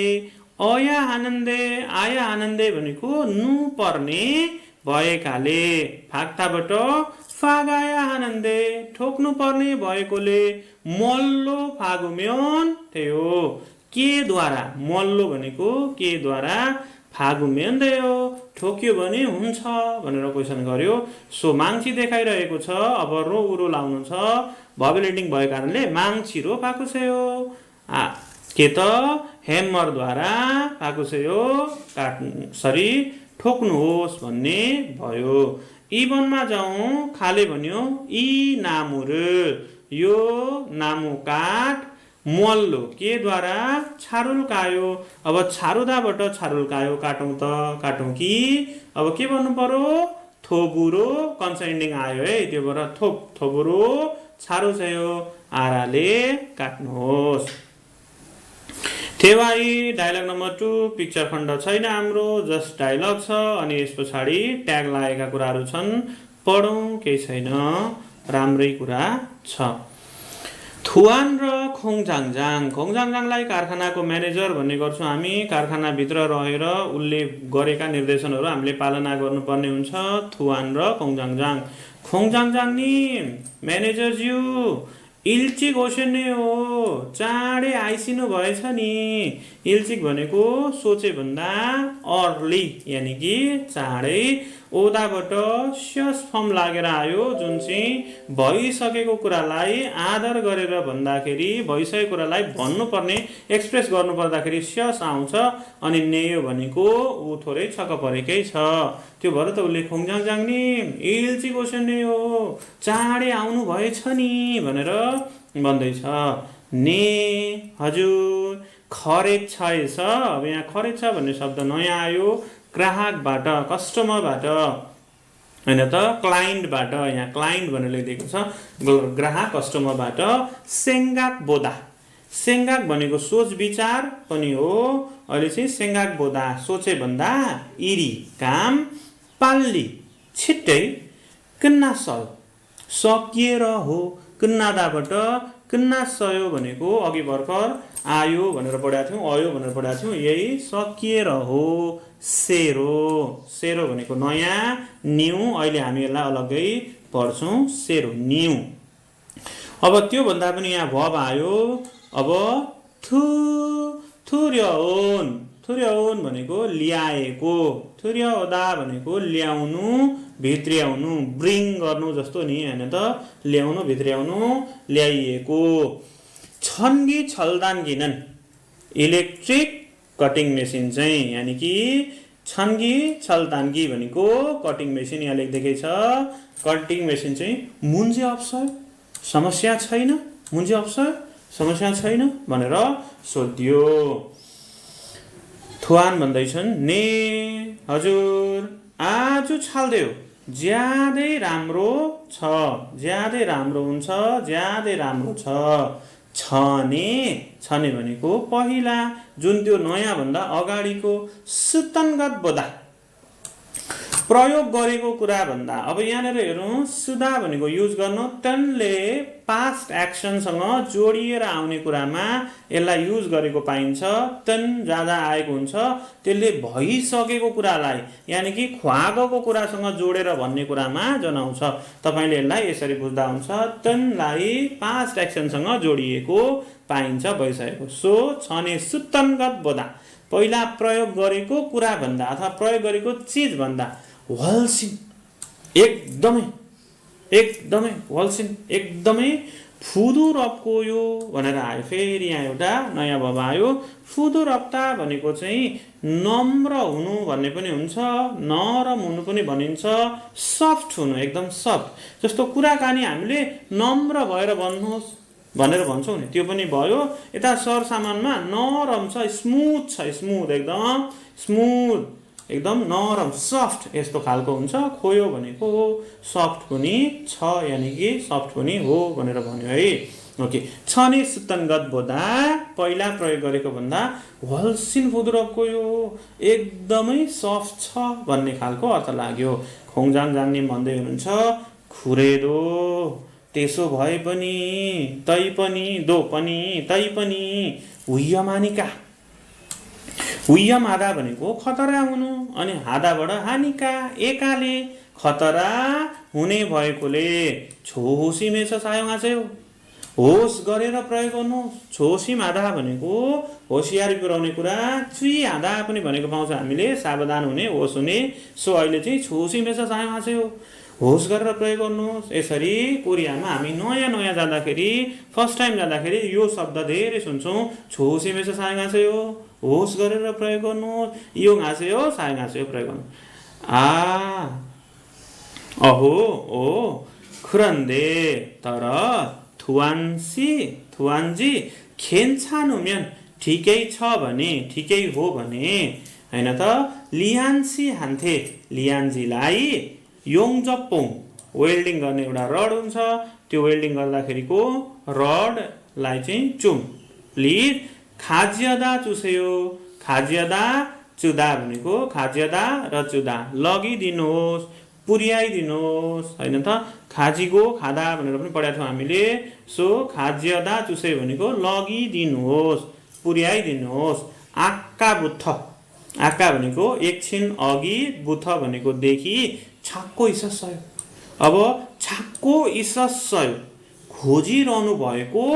अया आनन्दे, आया आनन्दे भनेको नु पर्ने भएकाले, फाक्ताबाट फागाय आनन्दे ठोक्नु पर्ने भएकोले। मल्लो फागुम्योन थियो के द्वारा, मल्लो भनेको के द्वारा, फागुम्योन थियो ठोक्यो भने हुन्छ भनेर क्वेसन गर्यो। सो माङछी देखाइरहेको छ, अब रो उरो लाउनु छ, भवेल एन्डिङ भएको कारणले माङछिरो पाकुसेयो के त हेमरद्वारा पाकुसेयो ठोक्नुहोस् भन्ने भयो। इबनमा जाउँ। खाले भन्यो इ नामुर, यो नामु काठ मल्लो के द्वारा छारुल्कायो। अब छारुदाबाट छारुल्कायो काटौँ त, काटौँ कि अब के भन्नु पर्यो, थोबुरो कन्सेन्डिङ आयो है, त्यो भएर थोबुरो छारुसेयो आराले काट्नुहोस्। थेवाई डायलग नम्बर 2 पिक्चर खण्ड छैन हाम्रो, जस्ट डायलग छ अनि यस पछाडि ट्याग लागेका कुराहरू छन्। पढौँ, केही छैन, राम्रै कुरा छ। थुवान र खोङजाङजाङ, खोङजाङजाङलाई कारखानाको म्यानेजर भन्ने गर्छौँ हामी। कारखानाभित्र रहेर उसले गरेका निर्देशनहरू हामीले पालना गर्नुपर्ने हुन्छ। थुवान र खोङजाङजाङ। खोङजाङजाङ नि म्यानेजरज्यू इल्चिक ओसेन्ने हो, चाँडै आइसिनु भएछ नि। इल्चिक भनेको सोचे भन्दा अर्ली यानि कि चाँडै। ओदाबाट स्यस फर्म लागेर आयो, जुन चाहिँ भइसकेको कुरालाई आदर गरेर भन्दाखेरि, भइसकेको कुरालाई भन्नुपर्ने एक्सप्रेस गर्नुपर्दाखेरि स्यस आउँछ। अनि नेयो भनेको ऊ थोरै छक्क परेकै छ, त्यो भएर त उसले खोङजाङजाङ नि इल्चिक ओसेन्ने हो, चाँडै आउनु भएछ नि भनेर भन्दैछ। ने हजुर खरेज छ। अब यहाँ खरेज छ भन्ने शब्द नयाँ आयो, ग्राहकबाट, कस्टमरबाट होइन त, क्लाइन्टबाट। यहाँ क्लाइन्ट भनेर लेखिदिएको छ, ग्राहक कस्टमरबाट। सेङ्गाक बोदा, सेङ्गाक भनेको सोच विचार पनि हो। अहिले चाहिँ सेङ्गाक बोदा सोचे भन्दा इरी काम, पाल्ली छिट्टै, किन्नासल सकिएर हो, किन्नादाबाट किन्नासयो भनेको अघि भर्खर आयो भनेर पढाएको थियौँ, आयो भनेर पढाएको थियौँ, यही सकिएर हो। सेरो, सेरो भनेको नयाँ, न्यू, अहिले हामी यसलाई अलग्गै पढ्छौँ, सेरो न्यू। अब त्यो भन्दा पनि यहाँ भब आयो। अब थु थुर्योन, थुर्याउन भनेको ल्याएको, थुर्याउँदा भनेको ल्याउनु भित्र्याउनु, ब्रिङ गर्नु जस्तो नि हैन त, ल्याउनु भित्र्याउनु, ल्याइएको। छन्गी छल्दानगिनन् इलेक्ट्रिक कटिङ मेसिन चाहिँ, यानि कि छन्गी छल्दानगी भनेको कटिङ मेसिन यहाँ लेख्दै छ। कटिङ मेसिन चाहिँ मुन्जे अप्सय, समस्या छैन, मुन्जे अप्सय समस्या छैन भनेर सोध्यो। थुवान भन्दैछन् ने हजुर आज छाल्देऊ, ज्यादै राम्रो छ, ज्यादै राम्रो हुन्छ, ज्यादै राम्रो छ। छने भनेको पहिला जुन त्यो नयाँ भन्दा अगाडिको सुतनगत बोधा प्रयोग गरेको कुरा भन्दा। अब यहाँनिर हेरौँ, सुधा भनेको युज गर्नु, तनले पास्ट एक्सनसँग जोडिएर आउने कुरामा यसलाई युज गरेको पाइन्छ। तन ज्यादा आएको हुन्छ, त्यसले भइसकेको कुरालाई यानि कि ख्वागको कुरासँग जोडेर भन्ने कुरामा जनाउँछ। तपाईले यसलाई यसरी बुझ्दा हुन्छ, तनलाई पास्ट एक्सनसँग जोडिएको पाइन्छ, भइसकेको। सो छने सुतनगत बोधा पहिला प्रयोग गरेको कुरा भन्दा अथवा प्रयोग गरेको चीज भन्दा वल्सिन एकदमै एकदमै वल्सिन एकदमै फुदुरपको यो भनेर आयो। फेरि यहाँ एउटा नयाँ भव आयो। फुदुरपता भनेको चाहिँ नम्र हुनु भन्ने पनि हुन्छ, नरम हुनु पनि भनिन्छ, सफ्ट हुनु, एकदम सफ्ट। जस्तो कुराकानी हामीले नम्र भएर भन्नुहोस् भनेर भन्छौँ नि, त्यो पनि भयो। यता सरसामानमा नरम छ, स्मुथ छ, स्मुथ एकदम स्मुथ, एकदम नरम सफ्ट यस्तो खालको हुन्छ। खोयो भनेको सफ्ट पनि छ, यानि कि सफ्ट पनि हो भनेर भन्यो है। ओके, छने सुतनगत बोधा पहिला प्रयोग गरेको भन्दा वल्सिन फुदुरपको यो एकदमै सफ्ट छ भन्ने खालको अर्थ लाग्यो। खोङजाङ जान्ने भन्दै हुनुहुन्छ, खुरेदो त्यसो भए पनि, तै पनि, दो पनि, तै पनि, हुयमानिका। हुयम आधा भनेको खतरा हुनु, अनि हादाबाट हानिका, एकाले खतरा हुने भएकोले छोसिमेछ सायङ आछ्यो, होस गरेर प्रयोग गर्नु। छोसिम आधा भनेको होसियारी पुर्याउने कुरा, चुई आधा पनि भनेको पाउँछ हामीले सावधान हुने, होस हुने। सो अहिले चाहिँ छोसिमेछ सायङ आछ्यो, होस गरेर प्रयोग गर्नुहोस्। यसरी कोरियामा हामी नयाँ नयाँ जाँदाखेरि, फर्स्ट टाइम जाँदाखेरि यो शब्द धेरै सुन्छौँ, छोसिमेछ सायङ आछ्यो, होस गरेर प्रयोग गर्नुहोस्, यो घाँस्यो सायङ आछ्यो प्रयोग गर्नु। अहो ओ खुरन्दे तर थुवान्जी खेन्छानुम्यान ठिकै छ भने, ठिकै हो भने हैन त, लियान्सी हान्थे, लियान्जीलाई योङजप्पोङ वेल्डिङ गर्ने एउटा रड हुन्छ, त्यो वेल्डिङ गर्दाखेरिको रडलाई चाहिँ चुम, प्लिज खाज्यदा चुस्यो, खाज्यदा चुदा भनेको खाज्यदा र चुदा लगिदिनुहोस्, पुर्याइदिनुहोस् हैन त। खाजीको खादा भनेर पनि पढाएको थियौँ हामीले। सो खाज्यदा चुस्यो भनेको लगिदिनुहोस्, पुर्याइदिनुहोस्। आक्का बुथ, आक्का भनेको एकछिन अघि, बुथ भनेको देखि, छाक्को इसस्यो। अब छाक्को इसस्यो खोजिरहनु भएको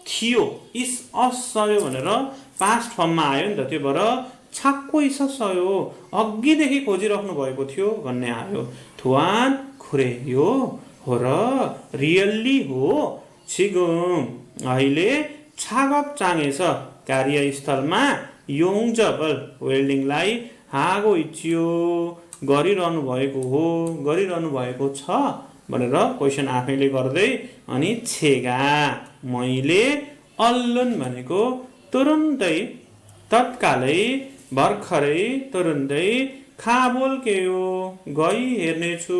थियो, इस असयो भनेर पास्ट फर्ममा आयो नि त, त्यो भएर छाक्को इसस्यो अघिदेखि खोजिराख्नु भएको थियो भन्ने आयो। थुवान खुरे यो हो र, रियल्ली हो, छिगुम अहिले छागप चाङेछ कार्यस्थलमा, योङजबल वेल्डिङलाई हागो इच्यो गरिरहनु भएको हो, गरिरहनु भएको छ भनेर क्वेसन आफैले गर्दै, अनि छेगा मैले, अल्लुन भनेको तुरुन्तै, तत्कालै, भर्खरै, तुरुन्तै, खाबोल के हो गई हेर्नेछु,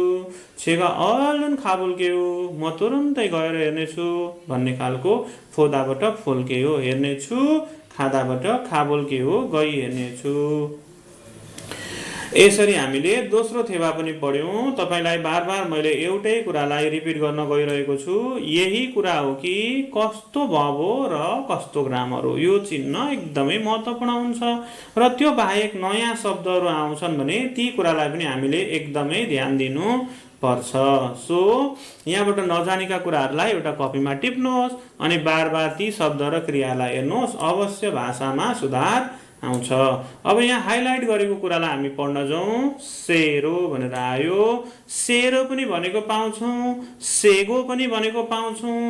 छेगा अल्लुन खाबोल के हो म तुरुन्तै गएर हेर्नेछु भन्ने खालको। फोदाबाट फोल के हो हेर्नेछु, खादाबाट खाबोल के हो गई हेर्नेछु। यसरी हामीले दोस्रो थेवा पनि पढ्यौँ। तपाईलाई बार बार मैले एउटै कुरालाई रिपिट गर्न गइरहेको छु, यही कुरा हो कि कस्तो भव र कस्तो ग्रामर हो। यो चिन्ह एकदमै महत्त्वपूर्ण हुन्छ र त्यो बाहेक नयाँ शब्दहरू आउँछन् भने ती कुरालाई पनि हामीले एकदमै ध्यान दिनु पर्छ। सो यहाँबाट नजानेका कुराहरूलाई एउटा कपीमा टिप्नुहोस्, अनि बार बार ती शब्द र क्रियालाई हेर्नुहोस्। अवश्य भाषामा सुधार आउँछ। अब यहाँ हाइलाइट गरेको कुरालाई हामी पढ्न जाउँ। सेरो भनेर आयो, सेरो पनि भनेको पाउँछौँ, सेगो पनि भनेको पाउँछौँ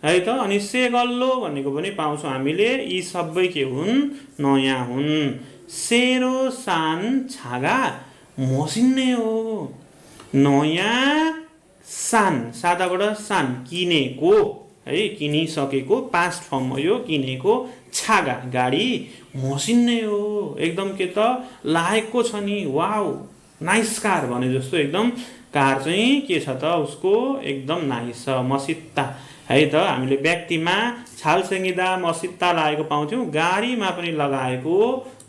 है त, अनि सेगल्लो भनेको पनि पाउँछौँ हामीले। यी सबै के हुन्? नयाँ हुन्। सेरो सान छागा मसिन्ने हो। नयाँ सान, सादाबाट सान किनेको है, किनिसकेको पास्ट फर्म हो यो, किनेको। छागा गाडी मसिन्ने हो, एकदम के त लायकको छ नि, वाउ नाइस कार भने जस्तो एकदम कार चाहिँ के छ त उसको एकदम नाइस छ, मसित्ता है त। हामीले व्यक्तिमा छालसेङ्गिदा मसित्ता लागेको पाउँथ्यौँ, गाडीमा पनि लगाएको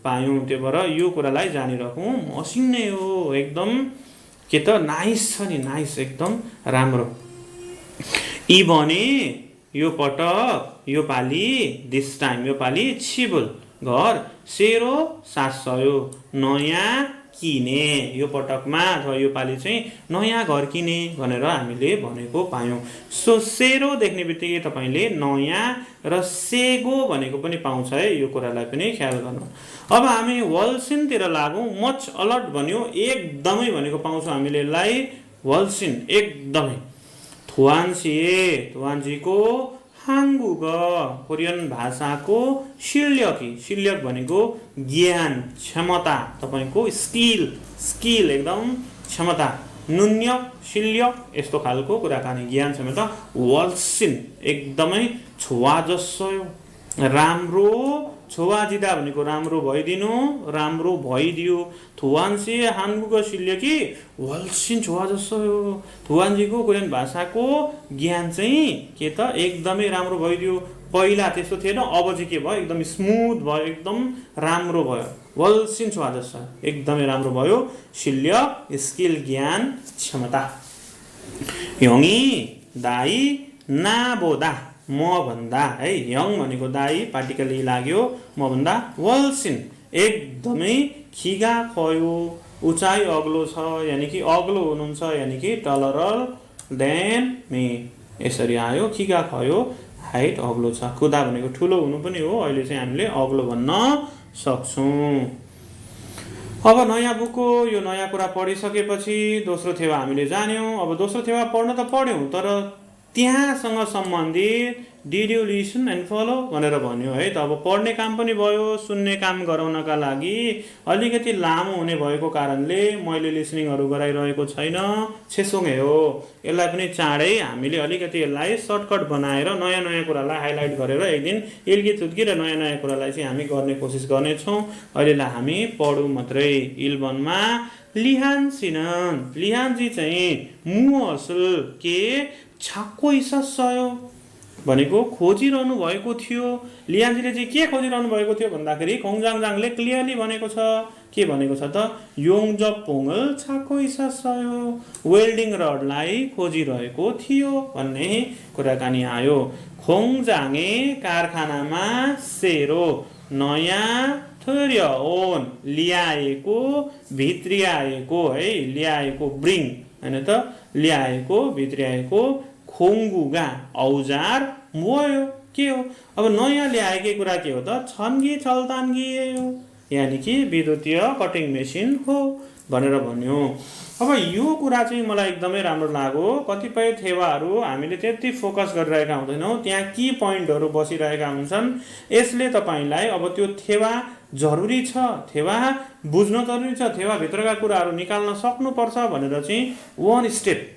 पायौँ। त्यो भएर यो कुरालाई जानिराखौँ, मसिन्ने हो एकदम के त नाइस छ नि, नाइस एकदम राम्रो। यी भने यो पटक यो पालि दिस टाइम यो पालि छिबुल घर सेरो 700 नयाँ किने। यो पटकमा अथवा यो पालि चाहिँ नयाँ घर किने भनेर हामीले भनेको पायौँ। सो सेरो देख्ने बित्तिकै तपाईँले नयाँ र सेगो भनेको पनि पाउँछ है, यो कुरालाई पनि ख्याल गर्नु। अब हामी वल्सिनतिर लागौँ। मच अलर्ट भन्यो, एकदमै भनेको पाउँछौँ हामीले यसलाई वल्सिन एकदमै। थुवान्सिए थुवान्जीको हाङ्गुग कोरियन भाषाको शिल्यकी, शिल्यक भनेको ज्ञान क्षमता, तपाईँको स्किल, स्किल एकदम क्षमता। नुन्य शिल्यक यस्तो खालको कुराकानी ज्ञान क्षमता। वल्सिन एकदमै छोवा जसो राम्रो, छोवाजिदा भनेको राम्रो भइदिनु, राम्रो भइदियो। थुवान्सी हाङ्गुग शिल्यकी वल्सिन छोवा जसो हो। थुवान्जीको कोरियन भाषाको ज्ञान चाहिँ के त एकदमै राम्रो भइदियो। पहिला त्यस्तो थिएन, अब चाहिँ के भयो, एकदम स्मुथ भयो, एकदम राम्रो भयो। वल्सिन छोवा जसो एकदमै राम्रो भयो। शिल्य स्किल ज्ञान क्षमता। यङी दाई नाबोदा म भन्दा है, यङ भनेको दाई पार्टिकल इ लाग्यो, म भन्दा वल्सिन एकदमै खिगा खयो, उचाइ अग्लो छ यानि कि अग्लो हुनुहुन्छ यानि कि टलरल देन मी, यसरी आयो। खिगा खयो हाइट अग्लो छ। खुदा भनेको ठुलो हुनु पनि हो, अहिले चाहिँ हामीले अग्लो भन्न सक्छौँ। अब नयाँ बुकको यो नयाँ कुरा पढिसकेपछि दोस्रो थेवा हामीले जान्यौँ। अब दोस्रो थेवा पढ्न त पढ्यौँ, तर त्यहाँसँग सम्बन्धित did you listen and follow भनेर भन्यो है त। अब पढ्ने काम पनि भयो, सुन्ने काम गराउनका लागि अलिकति लामो हुने भएको कारणले मैले लिसनिङहरू गराइरहेको छैन, छेसोङे हो। यसलाई पनि चाँडै हामीले अलिकति यसलाई सर्टकट बनाएर नयाँ नयाँ कुरालाई हाइलाइट गरेर एक दिन इल्की थुत्की र नयाँ नयाँ कुरालाई चाहिँ हामी गर्ने कोसिस गर्नेछौँ। अहिलेलाई हामी पढौँ मात्रै। इल्बनमा लिहानसिनन, लिहानजी चाहिँ मुअसल के छाक्को इसासयो भनेको खोजिरहनु भएको थियो। लिहानजीले चाहिँ के खोजिरहनु भएको थियो भन्दाखेरि खोङजाङजाङले क्लियरली भनेको छ, के भनेको छ त, योङजप पोङल छाक्को इसासयो, वेल्डिङ रडलाई खोजिरहेको थियो भन्ने कुराकानी आयो। खोङजाङे कारखानामा सेरो नयाँ थर्य ओन ल्याएको, भित्रियाएको है, ल्याएको ब्रिङ हैन त, ल्याएको भित्रियाएको खोङ्गुगा औजार भयो के हो। अब नयाँ ल्याएकै कुरा के हो त, छन्गी चल्तान्गी हो यानि कि विद्युतीय कटिङ मेसिन हो भनेर भन्यो। अब यो कुरा चाहिँ मलाई एकदमै राम्रो लाग्यो। कतिपय थेवाहरू हामीले त्यति फोकस गरिरहेका हुँदैनौँ, त्यहाँ की पोइन्टहरू बसिरहेका हुन्छन्। यसले तपाईँलाई अब त्यो थेवा जरुरी छ, थेवा बुझ्न जरुरी छ, थेवाभित्रका कुराहरू निकाल्न सक्नुपर्छ भनेर चाहिँ वान स्टेप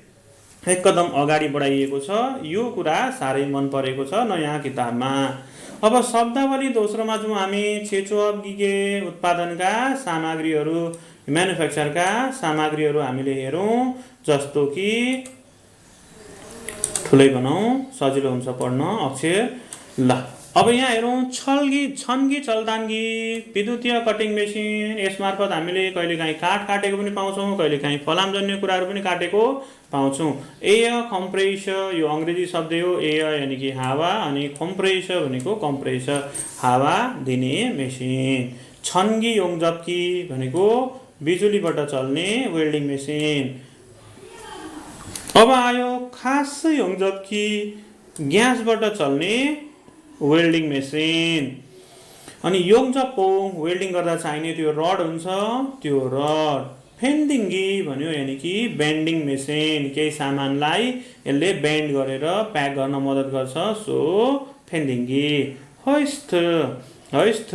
एक कदम अगाडि बढाइएको छ। यो कुरा साह्रै मन परेको छ नयाँ किताबमा। अब शब्दावली दोस्रोमा जाउँ हामी। छेचोअप गिगे उत्पादनका सामग्रीहरू, म्यानुफ्याक्चरका सामग्रीहरू हामीले हेरौँ, जस्तो कि ठुलै बनाउँ सजिलो हुन्छ पढ्न अक्षर। ल अब यहाँ हेरौँ, छन्गी चल्तान्गी विद्युतीय कटिङ मेसिन। यसमार्फत हामीले कहिलेकाहीँ काठ काटेको पनि पाउँछौँ, कहिलेकाहीँ फलामजन्य कुराहरू पनि काटेको पाउँछौँ। एयर कम्प्रेसर यो अङ्ग्रेजी शब्द हो। एयर यानि कि हावा अनि कम्प्रेसर भनेको कम्प्रेसर, हावा दिने मेसिन। छन्गी योङजप्की भनेको बिजुलीबाट चल्ने वेल्डिङ मेसिन। अब आयो खास योङजप्की ग्यासबाट चल्ने वेल्डिङ मेसिन। अनि योङजप पोङ वेल्डिङ गर्दा चाहिने त्यो रड हुन्छ, त्यो रड। फेन्डिङ्गी भन्यो यानि कि बेन्डिङ मेसिन, केही सामानलाई यसले बेन्ड गरेर प्याक गर्न मद्दत गर्छ, सो फेन्डिङ्गी। होइस्ट होइस्ट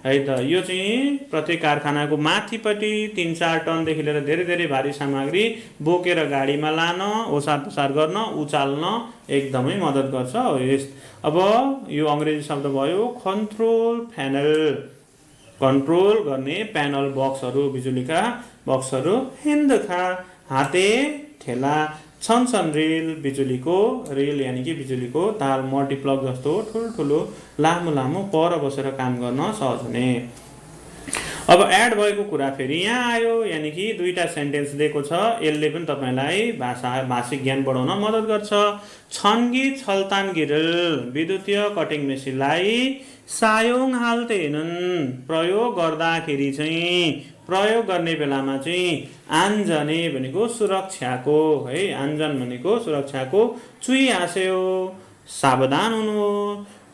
है त, यो चाहिँ प्रत्येक कारखानाको माथिपट्टि 3-4 टनदेखि लिएर धेरै धेरै भारी सामग्री बोकेर गाडीमा लान, ओसार पसार गर्न, उचाल्न एकदमै मद्दत गर्छ होइस्ट। अब यो अङ्ग्रेजी शब्द भयो कन्ट्रोल प्यानल, कन्ट्रोल गर्ने प्यानल बक्सहरू, बिजुलीका बक्सहरू। हेन्दखा हाते ठेला, छनछन रेल, बिजुलीको रेल यानि कि बिजुलीको तार, मल्टिप्लग जस्तो ठुल्ठुलो लामो लामो पर बसेर काम गर्न सहज हुने। अब एड भएको कुरा फेरि यहाँ आयो, यानि कि दुईटा सेन्टेन्स दिएको छ, यसले पनि तपाईँलाई भाषिक ज्ञान बढाउन मद्दत गर्छ। छन्गी छलतान गिरल विद्युतीय कटिङ मेसिनलाई सायोङ हाल्दैनन्, प्रयोग गर्दाखेरि चाहिँ, प्रयोग गर्ने बेलामा चाहिँ आन्जने भनेको सुरक्षाको है, आन्जन भनेको सुरक्षाको, चुई हाँस्यो सावधान हुनु,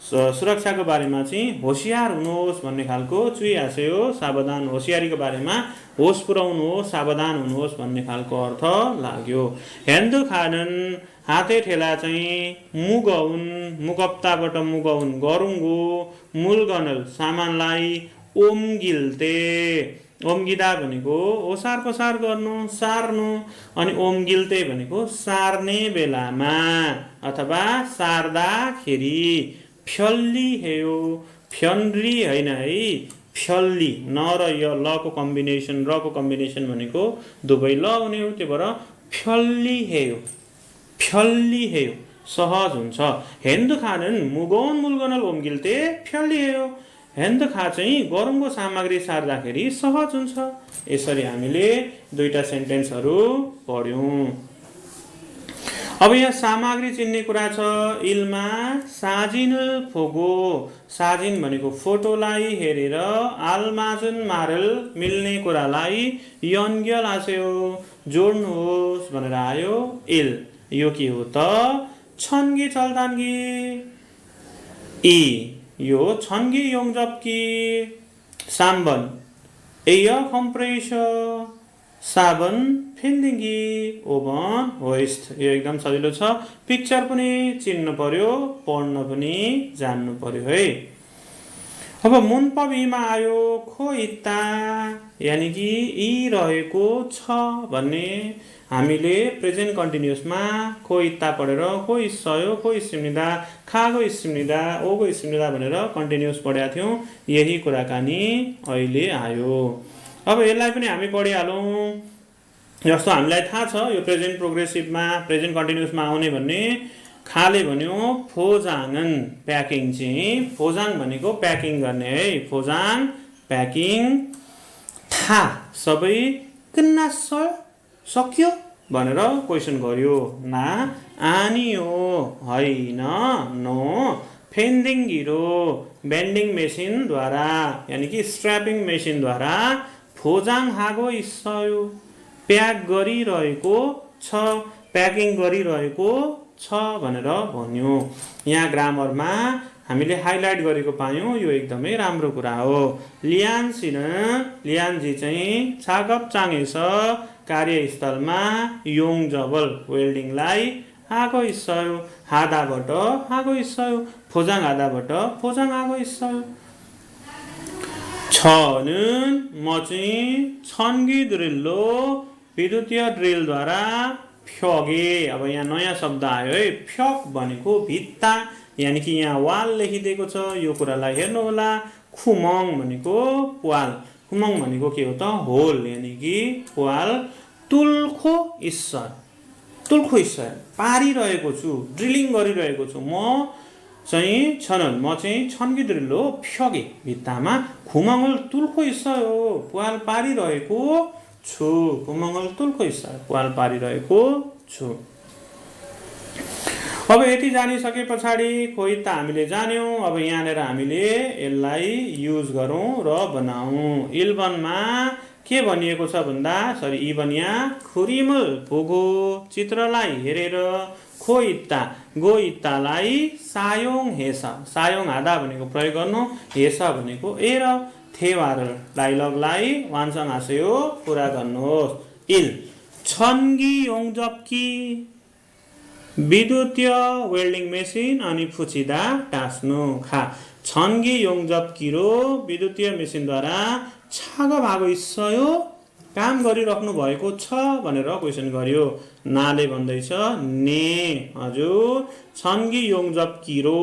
सुरक्षाको बारेमा चाहिँ होसियार हुनुहोस् भन्ने खालको, चुई हाँस्यो सावधान, होसियारीको बारेमा होस पुर्याउनुहोस्, सावधान हुनुहोस् भन्ने खालको अर्थ लाग्यो। हेन्दु खानन हाते ठेला चाहिँ मुगौन, मुकप्ताबाट मुगौन गरुङ्गो, मुलगनल सामानलाई ओम्गिल्ते, ओम्गिदा भनेको ओसार पसार गर्नु, सार्नु, अनि ओम्गिल्ते भनेको सार्ने बेलामा अथवा सार्दाखेरि। फ्यल्ली हेयो, फ्यन्री होइन है, फ्यल्ली, न र य लको कम्बिनेसन, रको कम्बिनेसन भनेको दुवै ल हुने हो, त्यही भएर फ्यल्ली हेयो, फ्यल्ली हेयो सहज हुन्छ। हेन्दु खानन मुगौन मुलगनल ओम्गिल्ते फ्यल्ली हेयो, हेन्दखा चाहिँ गरुङ्गो सामग्री सार्दाखेरि सहज हुन्छ। यसरी हामीले दुईटा सेन्टेन्सहरू पढ्यौँ। अब यहाँ सामग्री चिन्ने कुरा छ। इल्मा साजिन फोगो, साजिन भनेको फोटोलाई हेरेर, आलमाजुन मारल मिल्ने कुरालाई यन्ग्यल आस्यो जोड्नुहोस् भनेर आयो इल। यो के हो त? छन्गी चल्दानगी। ई यो छन्गी योङजप्की, साम्बन एय कम्प्रेसर, साबन फेन्दिङ्गी, ओभन होइस्ट। यो एकदम सजिलो छ, पिक्चर पनि चिन्नु पर्यो, पढ्न पनि जान्नु पर्यो है। अब मुनपबीमा आयो खोइता, यानि कि यी रहेको छ भन्ने। हामीले प्रेजेन्ट कन्टिन्युसमा खोइता पढेर खो इस्सयो, खो इस्सिम्निदा, खागो इस्सिम्निदा, ओगो इस्सिम्निदा भनेर कन्टिन्युस पढेका थियौँ। यही कुराकानी अहिले आयो। अब यसलाई पनि हामी पढिहालौँ। जस्तो हामीलाई थाहा छ यो प्रेजेन्ट प्रोग्रेसिभमा, प्रेजेन्ट कन्टिन्युसमा आउने भन्ने। खाले भन्यो फोजाङन, प्याकिङ चाहिँ, फोजाङ भनेको प्याकिङ गर्ने है, फोजाङ प्याकिङ। था सबै किन्ना सक्यो भनेर क्वेसन गर्यो। ना आनियो होइन, नो फेन्दिङ्गिरो बेन्डिङ मेसिनद्वारा यानि कि स्ट्र्यापिङ मेसिनद्वारा फोजाङ हागो इस्सयो प्याक गरिरहेको छ, प्याकिङ गरिरहेको छ भनेर भन्यो। यहाँ ग्रामरमा हामीले हाइलाइट गरेको पायौँ, यो एकदमै राम्रो कुरा हो। लियानसिन, लियानजी चाहिँ छागप चाङेछ कार्यस्थलमा योङ जबल वेल्डिङलाई आगो इस्सयो, हादाबाट आगो इस्सयो, फोजाङ हादाबाट फोजाङ आगो इस्सयो। छन् म चाहिँ छन्गी ड्रिल्लो विद्युतीय ड्रिलद्वारा फ्यगे। अब यहाँ नयाँ शब्द आयो है, फ्यक भनेको भित्ता यानि कि यहाँ वाल लेखिदिएको छ, यो कुरालाई हेर्नु होला। खुमङ भनेको प्वाल, खुमङ भनेको के हो त? होल यानि कि प्वाल। तुल्खो इस्सर, तुल्खो इस्सर पारिरहेको छु, ड्रिलिङ गरिरहेको छु। म चाहिँ छनन्, म चाहिँ छन्गी ड्रिल्लो फ्यगे भित्तामा, खुमङ्गल तुल्खो इस्सयो प्वाल पारिरहेको छु, खुमङ्गल तुल्खो इस्सर प्वाल पारिरहेको छु। अब यति जानिसके पछाडि खोइता हामीले जान्यौँ। अब यहाँनिर हामीले यसलाई युज गरौँ र बनाऊँ। इल्बनमा के भनिएको छ भन्दा, सरी इबन यहाँ खुरिमल पुगो चित्रलाई हेरेर खो इत्ता गो इत्तालाई सायोङ हेस सायोङ हादा भनेको प्रयोग गर्नु हेस भनेको ए र थेवार डाइलगलाई वानसँग हाँस्यो पुरा गर्नुहोस् इल छन्गी योङजप्की विद्युतीय वेल्डिङ मेसिन अनि फुचिदा टास्नु खा छन्गी योङजप्कीरो विद्युतीय मेसिनद्वारा छाग भागो इस्सयो काम गरिराख्नु भएको छ भनेर क्वेसन गर्यो नाले भन्दैछ ने हजुर छन्गी योङजप्कीरो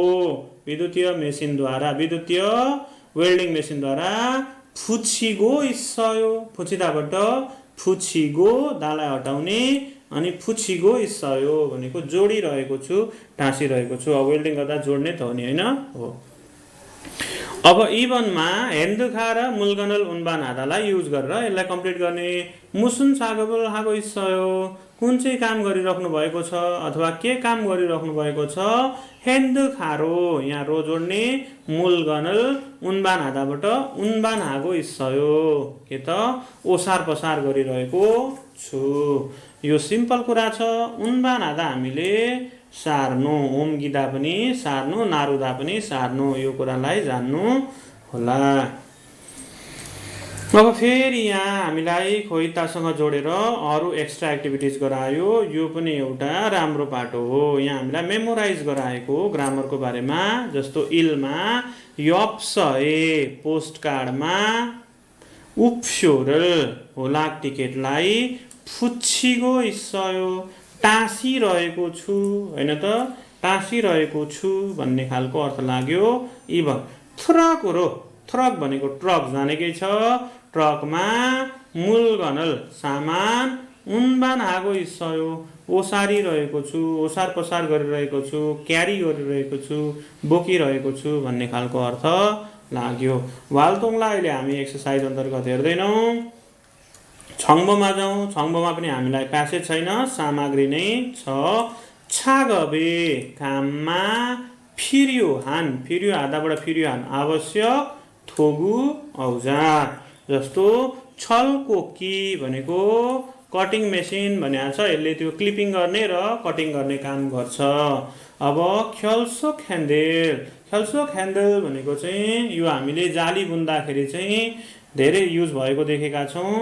विद्युतीय मेसिनद्वारा विद्युतीय वेल्डिङ मेसिनद्वारा फुचिगो इस्सयो फुचिदाबाट फुचिगो दालाई हटाउने अनि फुचिगो इस्सयो भनेको जोडिरहेको छु टाँसिरहेको छु अब वेल्डिङ गर्दा जोड्ने त हो नि हैन हो अब इभनमा हेन्दुखा र मुलगनल उन्बान हादालाई युज गरेर यसलाई कम्प्लिट गर्ने मुसुन सागबल हागो इस्सयो कुन चाहिँ काम गरिराख्नु भएको छ अथवा के काम गरिराख्नु भएको छ हेन्दुखारो यहाँ रो जोड्ने मुलगनल उन्बान हादाबाट उन्बान हागो इस्सयो के त ओसार पसार गरिरहेको छु यो सिम्पल कुरा छ उन्बान हादा हामीले सार्नु ओम्गिदा पनि सार्नु नारुदा पनि सार्नु यो कुरालाई जान्नु होला अब फेरि यहाँ हामीलाई खोइतासँग जोडेर अरू एक्स्ट्रा एक्टिभिटिज गरायो यो पनि एउटा राम्रो पाटो हो यहाँ हामीलाई मेमोराइज गराएको ग्रामरको बारेमा जस्तो इलमा यप्स ए पोस्ट कार्डमा उप्स्योरल होलाक टिकेटलाई फुच्चिगो इस्सयो टाँसिरहेको छु हैन त टाँसिरहेको छु भन्ने खालको अर्थ लाग्यो इभन थ्रक भनेको ट्रक जानेकै छ ट्रकमा मुलगनल सामान उन्बान हागो इस्सयो ओसारिरहेको छु ओसार पसार गरिरहेको छु क्यारी गरिरहेको छु बोकिरहेको छु भन्ने खालको अर्थ लाग्यो वालतोङलाई अहिले हामी एक्सरसाइज अन्तर्गत हेर्दैनौँ छङ्बोमा जाउँ छङ्बोमा पनि हामीलाई प्यासेज छैन सामग्री नै छ छागबे काममा फिर्यो हादाबाट फिर्यो हान आवश्यक थोगु औजार जस्तो छलकोकी भनेको कटिङ मेसिन भनेको छ यसले त्यो क्लिपिङ गर्ने र कटिङ गर्ने काम गर्छ अब ख्याल्सोक ह्यान्डल भनेको चाहिँ यो हामीले जाली बुन्दाखेरि चाहिँ धेरै युज भएको देखेका छौँ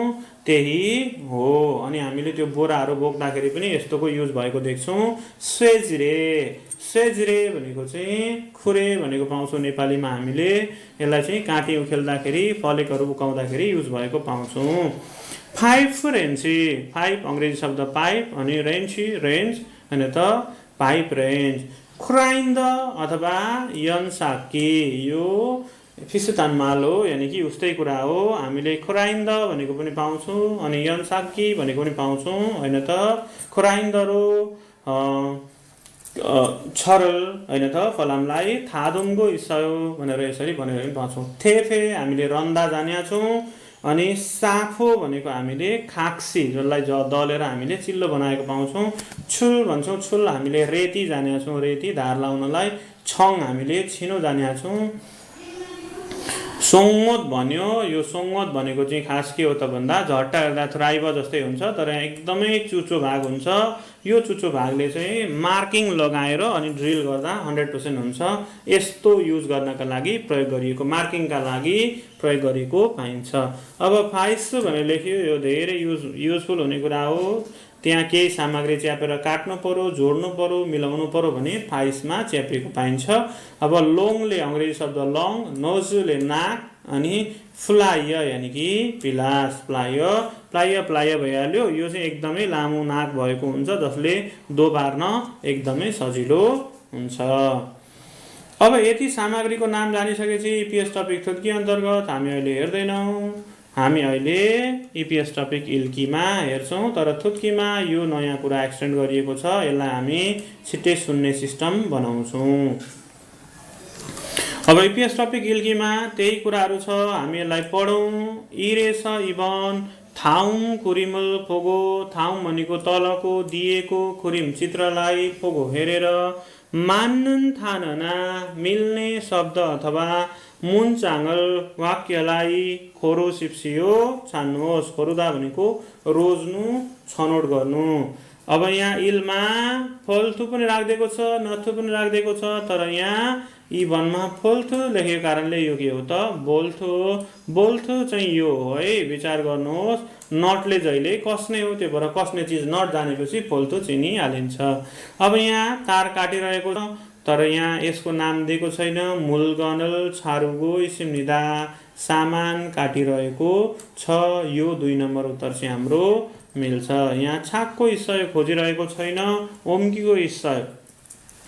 त्यही हो अनि हामीले त्यो बोराहरू बोक्दाखेरि पनि यस्तोको युज भएको देख्छौँ स्वेजरे भनेको चाहिँ खुरे भनेको पाउँछौँ नेपालीमा हामीले यसलाई चाहिँ काँटी उखेल्दाखेरि फलेकहरू उकाउँदाखेरि युज भएको पाउँछौँ पाइप अङ्ग्रेजी शब्द पाइप अनि रेन्ज होइन त पाइप रेन्ज खुराइन्द अथवा यन्साकी यो फिसुतानमाल हो यानि कि उस्तै कुरा हो हामीले खुराइन्द भनेको पनि पाउँछौँ अनि यन्साकी भनेको पनि पाउँछौँ होइन त खुराइन्दरो छरल होइन त फलामलाई थादुङ्गो इस्सयो भनेर यसरी भनेर पनि पाउँछौँ थेफे हामीले रन्दा जानेका छौँ अनि साफो भनेको हामीले खाक्सी जसलाई दलेर हामीले चिल्लो बनाएको पाउँछौँ छुल भन्छौँ छुल हामीले रेती जानेका छौँ रेती धार लाउनलाई छङ हामीले छिनो जानेका छौँ सोङ्गोत भन्यो यो सोङ्गोत भनेको चाहिँ खास के हो त भन्दा झट्टा हेर्दा थ्राइब जस्तै हुन्छ तर एकदमै चुचो भाग हुन्छ यो चुचो भागले चाहिँ मार्किङ लगाएर अनि ड्रिल गर्दा 100% हुन्छ यस्तो युज गर्नका लागि प्रयोग गरिएको मार्किङका लागि प्रयोग गरिएको पाइन्छ अब फाइस भनेर लेखियो यो धेरै युजफुल हुने कुरा हो त्यहाँ केही सामग्री च्यापेर काट्नु पर्यो जोड्नु पर्यो मिलाउनु पर्यो भने फाइसमा च्यापिएको पाइन्छ अब लोङले अङ्ग्रेजी शब्द लङ नोजुले नाक अनि फ्लाय यानि कि पिलास प्लाय भइहाल्यो यो चाहिँ एकदमै लामो नाक भएको हुन्छ जसले दोबार्न एकदमै सजिलो हुन्छ अब यति सामग्रीको नाम जानिसकेपछि इपिएस टपिक थुत्की अन्तर्गत हामी अहिले हेर्दैनौँ हामी अहिले इपिएस टपिक इल्कीमा हेर्छौँ तर थुत्कीमा यो नयाँ कुरा एक्सटेन्ड गरिएको छ यसलाई हामी छिट्टै सुन्ने सिस्टम बनाउँछौँ अब इपिएस टपिक इल्कीमा त्यही कुराहरू छ हामी यसलाई पढौँ इरेस इबन थाउम कुरिमल फोगो थाउम भनेको तलको दिएको कुरिम चित्रलाई फोगो हेरेर मान्नन थानना मिल्ने शब्द अथवा मुन्चाङल वाक्यलाई खोरो सिप्सियो छान्नुहोस् खोरुदा भनेको रोज्नु छनौट गर्नु अब यहाँ इलमा फोल्थु पनि राखिदिएको छ, नथु पनि राखिदिएको छ, तर यहाँ यी वनमा फोल्थु लेखेको कारणले यो के हो त बोल्थु। बोल्थु चाहिँ यो हो है, विचार गर्नुहोस्। नटले जहिले कस्ने हो, त्यो भएर कस्ने चिज नट जानेपछि फोल्थु चिनिहालिन्छ। अब यहाँ तार काटिरहेको छ, तर यहाँ यसको नाम दिएको छैन। मूलगणल छारुगो इसिमनिदा सामान काटिरहेको छ। यो 2 नम्बर उत्तर चाहिँ हाम्रो मिल्छ। यहाँ छाकको इस्सय खोजिरहेको छैन। ओम्कीको इस्सय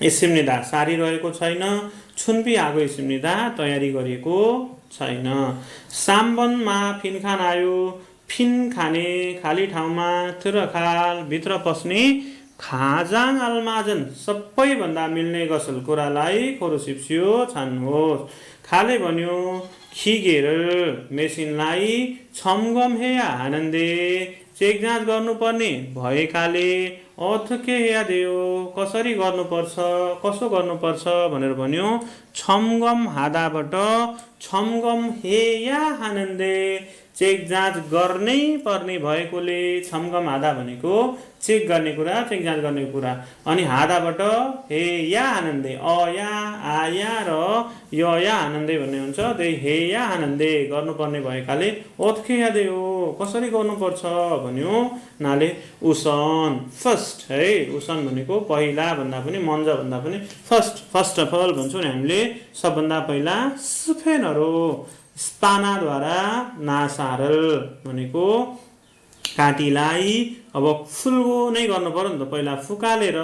इसिमनिदा सारिरहेको छैन। छुन्पी आगो इसिमनिदा तयारी गरेको छैन। साम्बनमा फिनखान आयो। फिन खाने खाली ठाउँमा थुरखाल भित्र पस्ने खाजाङ अल्माजन सबैभन्दा मिल्ने गसल कुरालाई खोरोसिप्स्यो छान्नुहोस्। खाले भन्यो खिगेर मेसिनलाई छमगम हे आनन्दे चेक जाँच गर्नुपर्ने भएकाले अथके यादेयो कसरी गर्नुपर्छ, कसो गर्नुपर्छ भनेर भन्यो। छमगम हादाबाट छमगम हे या आनन्दे चेक जाँच गर्नै पर्ने भएकोले, छमगम हादा भनेको चेक गर्ने कुरा, चेक जाँच गर्ने कुरा। अनि हादाबाट हे या आनन्दे अया आया र य या आनन्दे भन्ने हुन्छ। त्यही हे या आनन्दे गर्नुपर्ने भएकाले ओत्खे यादे हो कसरी गर्नुपर्छ भन्यो। नाले उसन फर्स्ट है, उसन भनेको पहिला भन्दा पनि मन्ज भन्दा पनि फर्स्ट अफ अल भन्छौँ नि हामीले। सबभन्दा पहिला सुफेनहरू स्पानाद्वारा नासारल भनेको काटीलाई अब फुल्गो नै गर्नु पर्यो नि त, पहिला फुकालेर।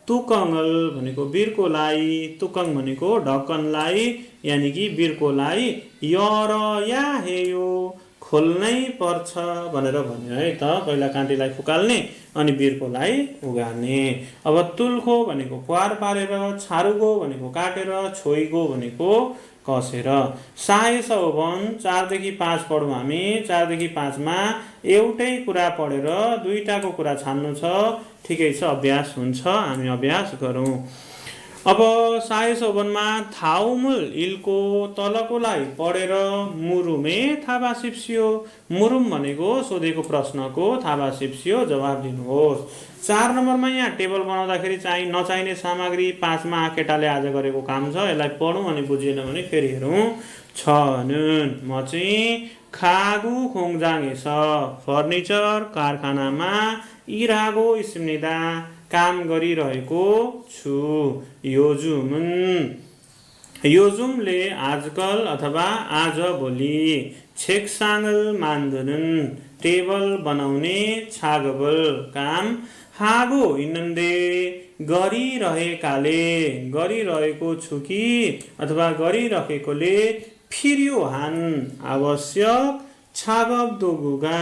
तुकङ्गल भनेको बिर्कोलाई, तुकङ भनेको ढक्कनलाई यानि कि बिर्कोलाई यर या हेयो खोल्नै पर्छ भनेर भन्यो है त। पहिला काँटीलाई फुकाल्ने अनि बिर्कोलाई उगार्ने। अब तुल्खो भनेको पुवार पारेर, छारुगो भनेको काटेर, छोइगो भनेको कसेर। साय सौवन 4 देखि 5 पढौँ हामी। 4 देखि 5 मा एउटै कुरा पढेर दुईटाको कुरा छान्नु छ। ठिकै छ, अभ्यास हुन्छ, हामी अभ्यास गरौँ। अब साय सौवनमा थाउमुल इल्को तलकोलाई पढेर मुरुमे थाबा सिप्सियो। मुरुम भनेको सोधेको प्रश्नको थाबा सिप्सियो जवाब दिनुहोस्। 4 नम्बरमा यहाँ टेबल बनाउँदाखेरि चाहिँ नचाहिने सामग्री 5 मा केटाले आज गरेको काम छ। यसलाई पढौँ अनि बुझिएन भने फेरि हेरौँ। छनुन म चाहिँ खागु खोङजाङे छ फर्निचर कारखानामा इरागो इस्मनिदा काम गरिरहेको छु। योजुमुन योजुमले आजकल अथवा आज भोलि छेकसाङल मान्दनुन टेबल बनाउने छागबल काम हागो इनन्दे गरिरहेकाले गरिरहेको छु कि अथवा गरिरहेकोले फिर्यो हान आवश्यक छागब दोगुगा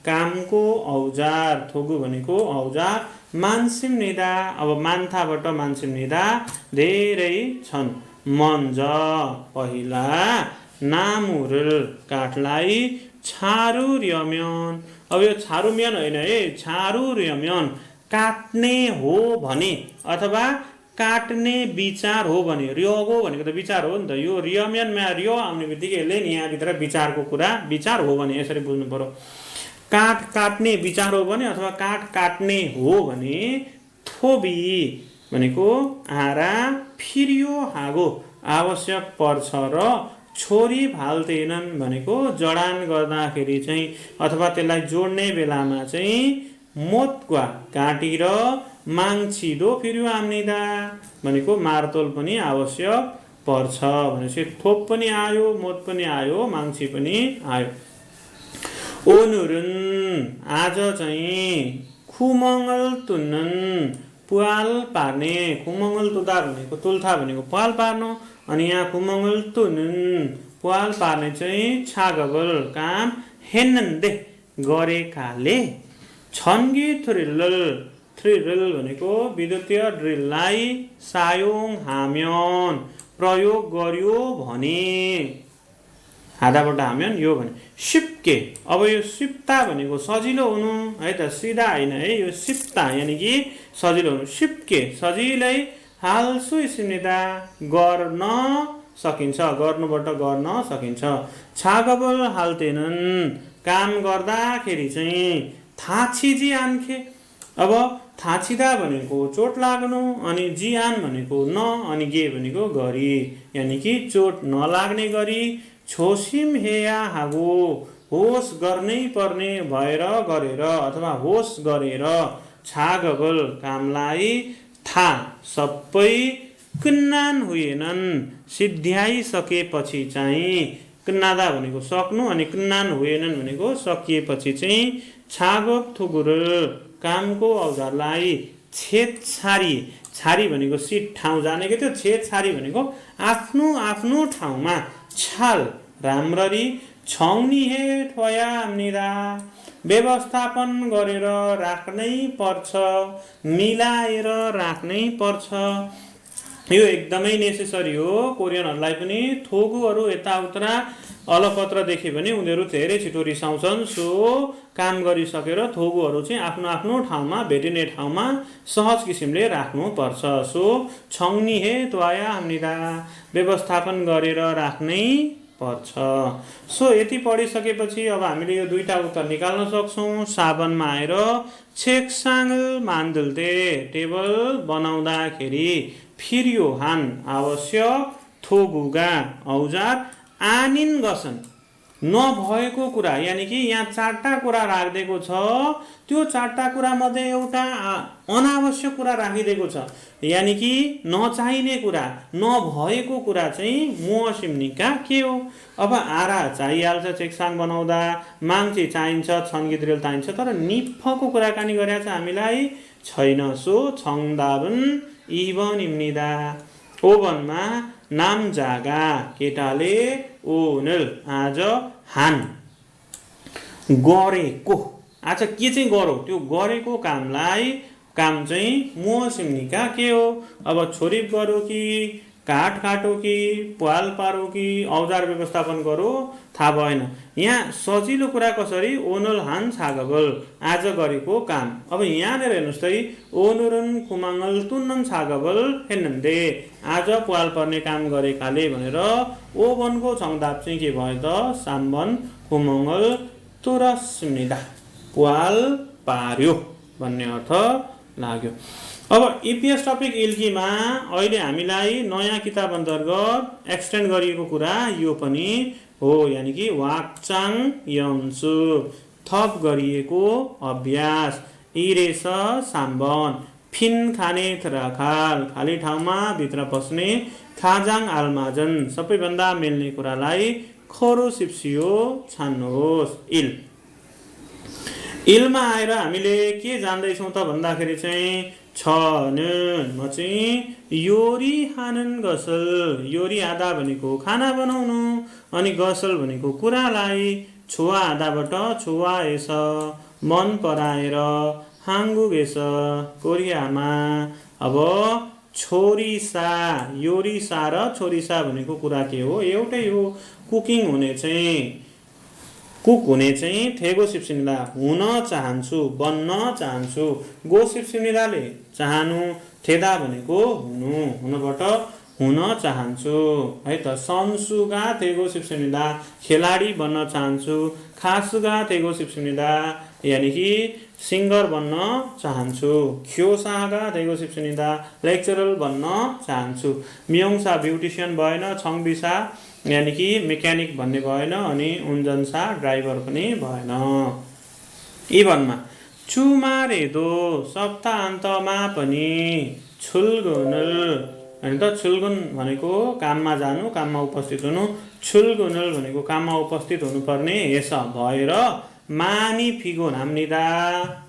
कामको औजार। थोगु भनेको औजार। मानसिम निदा अब मान्थाबाट मानसिम निदा धेरै छन्। मन्ज पहिला नामुरल काठलाई छारु रियम्यन। अब यो छारु म्यन होइन है, छारु रियम्यन काट्ने हो भने अथवा काट्ने विचार हो भने। रियोगो भनेको त विचार हो नि त। यो रियम्यनमा रियो आउने बित्तिकै यसले नि यहाँभित्र विचारको कुरा विचार हो भने यसरी बुझ्नु पर्यो। काठ काट्ने विचार हो भने अथवा काठ काट्ने हो भने थोबी भनेको आरा फिर्यो हागो आवश्यक पर्छ र छोरी फाल्तेनन् भनेको जडान गर्दाखेरि चाहिँ अथवा त्यसलाई जोड्ने बेलामा चाहिँ मोतका काटी र माङछिदो फिर्यो आम्निदा भनेको मार्तोल पनि आवश्यक पर्छ भनेपछि थोप पनि आयो, मोत पनि आयो, माङछी पनि आयो। ओनुरुन आज चाहिँ खुमङ्गल तुन्नन पुवाल पार्ने। खुमङ्गल तुदा भनेको तुल्था भनेको पुवाल पार्नु। अनि यहाँ खुमङ्गल तुनुन पुवाल पार्ने चाहिँ छागबल काम हेन्नन्दे गरेकाले छन्गी थ्रिल्ल थ्रिल्ल भनेको विद्युतीय ड्रिललाई सायोङ हाम्यन प्रयोग गर्यो भने। हादाबाट हाम्यन यो भने सिप्के। अब यो सिप्ता भनेको सजिलो हुनु है त, सिधा होइन है। यो सिप्ता यानि कि सजिलो हुनु। सिप्के सजिलै हाल्सु इसिमनिदा गर्न सकिन्छ, गर्नुबाट गर्न सकिन्छ। छागबल हाल्तेनन् काम गर्दाखेरि चाहिँ थाछिजी आन्खे। अब थाचिदा भनेको चोट लाग्नु, अनि जियान भनेको न, अनि गे भनेको गरी, यानि कि चोट नलाग्ने गरी। छोसिम हेया हागो होस गर्नै पर्ने भएर गरेर अथवा होस गरेर, छागबल कामलाई, था सबै, कुन्नान हुएनन् सिद्ध्याइसकेपछि चाहिँ, कुन्नादा भनेको सक्नु, अनि कुन्नान हुएनन् भनेको सकिएपछि चाहिँ, छागोप थुगुर कामको औजारलाई, छेदछारी, छारी भनेको सिट ठाउँ जानेको थियो, छेदछारी भनेको आफ्नो आफ्नो ठाउँमा छाल राम्ररी, छौनी हे ठोया निरा व्यवस्थापन गरेर राख्नै पर्छ, मिलाएर राख्नै पर्छ। यो एकदमै नेसेसरी हो। कोरियनहरूलाई पनि थोगुहरू यताउता अलपत्र देख्यो भने उनीहरू धेरै छिटो रिसाउँछन्। सो काम गरिसकेर थोगुहरू चाहिँ आफ्नो आफ्नो ठाउँमा, भेटिने ठाउँमा सहज किसिमले राख्नुपर्छ। सो छौनी हे त्वाया हामीदा व्यवस्थापन गरेर राख्नै पर्छ। सो यति पढिसकेपछि अब हामीले यो दुईटा उत्तर निकाल्न सक्छौँ। साबनमा आएर छेकसाङ्गल मान्दुल्ते टेबल बनाउँदाखेरि फिरियो हान आवश्यक थोगुगा औजार आनिन गसन नभएको कुरा, यानि कि यहाँ 4टा कुरा राखिदिएको छ, त्यो 4टा कुरा मध्ये एउटा अनावश्यक कुरा राखिदिएको छ, यानि कि नचाहिने कुरा, नभएको कुरा चाहिँ मोह सिम्निका के हो। अब आरा चाहिहाल्छ चेकसाङ बनाउँदा, माङ्चे चाहिन्छ, छन्गिद्रेल चाहिन्छ, तर निफको कुराकानी गरेको छ हामीलाई छैन। सो छङदाबन इबन इम्निदा ओभनमा नाम जागा केटाले ओनल आज हान गरेको, आज के चाहिँ गरौ, त्यो गरेको कामलाई, काम चाहिँ मोह सिम्निका के हो। अब छोरीप गरो कि, काठ काटो कि, पाल पारो कि, औजार व्यवस्थापन गरो, थाहा भएन। यहाँ सजिलो कुरा कसरी, ओनल हान छागबल आज गरेको काम। अब यहाँनिर हेर्नुहोस् त, ओनुरन खुमाङ्गल तुन्नन छागबल हेर्नन्दे आज पाल पर्ने काम गरेकाले भनेर ओभनको छङदाप चाहिँ के भयो त, साम्बन खुमङ्गल तुरस्मिदा पाल पार्यो भन्ने अर्थ लाग्यो। अब इपिएस टपिक इल्कीमा अहिले हामीलाई नयाँ किताब अन्तर्गत एक्सटेन्ड गरिएको कुरा यो पनि हो, यानि कि वाक्चाङ यन्सु थप गरिएको अभ्यास, इरेस साम्बन फिन खाने थराखाल खाली ठाउँमा भित्र पस्ने, खाजाङ आलमाजन सबैभन्दा मिल्ने कुरालाई खोरो सिप्सियो छान्नुहोस्। इलमा आएर हामीले के जान्दैछौँ त भन्दाखेरि चाहिँ म चाहिँ योरी हानन गसल, योरी आधा भनेको खाना बनाउनु, अनि गसल भनेको कुरालाई, छुवा आधाबाट छुवा एस मन पराएर, हाङ्गु गेस कोरियामा। अब छोरीसा, योरीसा र छोरीसा भनेको कुरा के हो, एउटै हो। कुकिङ हुने चाहिँ, कुक हुने चाहिँ थेगो सिप्सिनिदा हुन चाहन्छु, बन्न चाहन्छु। गो सिप्सिनिदाले चाहनु, थेदा भनेको हुनु, हुनबाट हुन चाहन्छु है त। सन्सुगा थेगो सिप्सिनिदा खेलाडी बन्न चाहन्छु, खासुगा थेगो सिप्सिनिदा यानि कि सिङ्गर बन्न चाहन्छु, ख्योसागा थेगो सिप्सिनिदा लेक्चरर बन्न चाहन्छु। मियोङसा ब्युटिसियन भएन, छङबिसा यानि कि मेकानिक भन्ने भएन, अनि उन्जनसा ड्राइभर पनि भएन। इभनमा चुमारेदो सप्ताहन्तमा पनि छुल्गुनल, होइन त छुल्गुन भनेको काममा जानु, काममा उपस्थित हुनु, छुल्गुनल भनेको काममा उपस्थित हुनुपर्ने, यस भएर मानी फिगोन हाम्निदा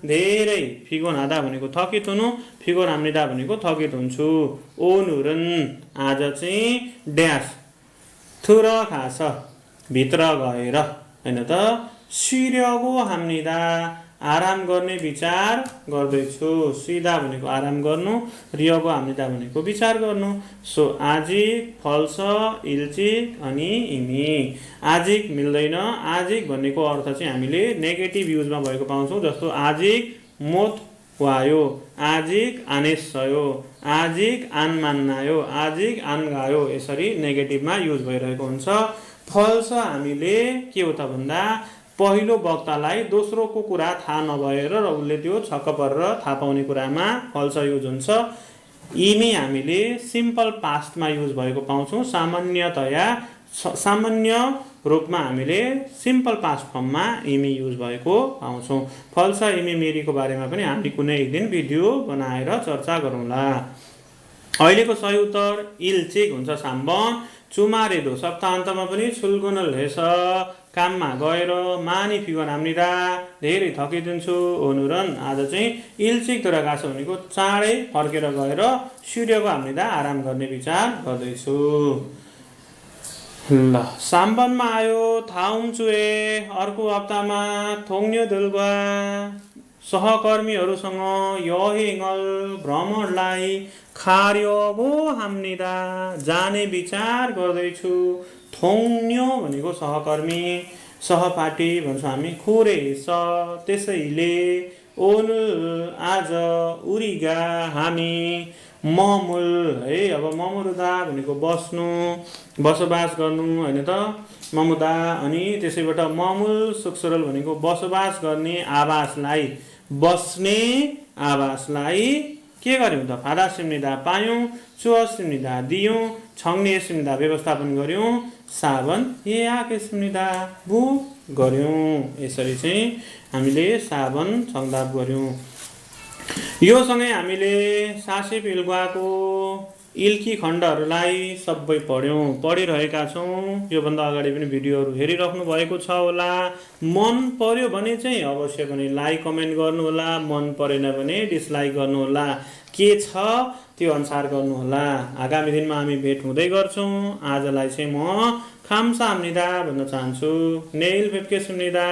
धेरै, फिगोन आधा भनेको थकित हुनु, फिगोन हाम्निदा भनेको थकित हुन्छु। ओनुरन आज चाहिँ ड्यास थुर खास भित्र गएर, होइन त सिर्यगो हाम्निदा आराम गर्ने विचार गर्दैछु। सिधा भनेको आराम गर्नु, रियगो हाम्निदा भनेको विचार गर्नु। सो आजिक फल्स इल्चिक अनि इमी, आजिक मिल्दैन। आजिक भन्नेको अर्थ चाहिँ हामीले नेगेटिभ युजमा भएको पाउँछौँ, जस्तो आजिक मोत वायो, आजिक आनेसयो, आजिक आन मान्नायो, आजिक आन गायो, यसरी नेगेटिभमा युज भइरहेको हुन्छ। फल्स हामीले के हो त भन्दा पहिलो वक्तालाई दोस्रोको कुरा थाहा नभएर र उसले त्यो छक्क परेर थाहा पाउने कुरामा फल्स युज हुन्छ। इमी हामीले सिम्पल पास्टमा युज भएको पाउँछौँ। सामान्य रूपमा हामीले सिम्पल पास्ट फर्ममा इमी युज भएको पाउँछौँ। फल्स इमी मेरीको बारेमा पनि हामी कुनै एक दिन भिडियो बनाएर चर्चा गरौँला। अहिलेको सही उत्तर इल्चिक हुन्छ साम्बन। चुमारेदो सप्ताहन्तमा पनि छुल्गुनल हेस काममा गएर मानी फिगन हाम्निदा धेरै थकिदिन्छु ओनुरन आज चाहिँ इल्चिक दुरागास भनेको चाँडै फर्केर गएर सूर्यको हाम्निदा आराम गर्ने विचार गर्दैछु। ल साम्बनमा आयो थाउम्चुए अर्को हप्तामा थोङ्न्यो दुल्गा सहकर्मीहरूसँग यहिङल भ्रमणलाई खार्योगो हाम्निदा जाने विचार गर्दैछु। थोङ्न्यो भनेको सहकर्मी सहपाठी भन्छौँ हामी। खुरे स त्यसैले ओनु आज उरिगा हामी ममुल है। अब ममुरुदा भनेको बस्नु बसोबास गर्नु होइन त ममुदा। अनि त्यसैबाट ममुल सुक्सरल भनेको बसोबास गर्ने आवासलाई बस्ने आवासलाई के गर्यौँ त फादा सिम्निदा पायौँ चुह सिम्निदा दियौँ छङ्ने सिम्निदा व्यवस्थापन गऱ्यौँ साबन ए आके सिम्निदा बु गऱ्यौँ। यसरी चाहिँ हामीले साबन छङ्दाप गऱ्यौँ। यो सँगै हामीले सासे पिल्गाको इल्की खण्डहरूलाई सबै पढिरहेका छौँ। योभन्दा अगाडि पनि भिडियोहरू हेरिराख्नु भएको छ होला। मन पर्यो भने चाहिँ अवश्य पनि लाइक कमेन्ट गर्नु होला। मन परेन भने डिसलाइक गर्नु होला। के छ त्यो अनुसार गर्नु होला। आगामी दिनमा हामी भेट हुँदै गर्छौँ। आजलाई चाहिँ म खाम्सा हाम्निदा भन्न चाहन्छु। नेइल भेप्के सुम्निदा।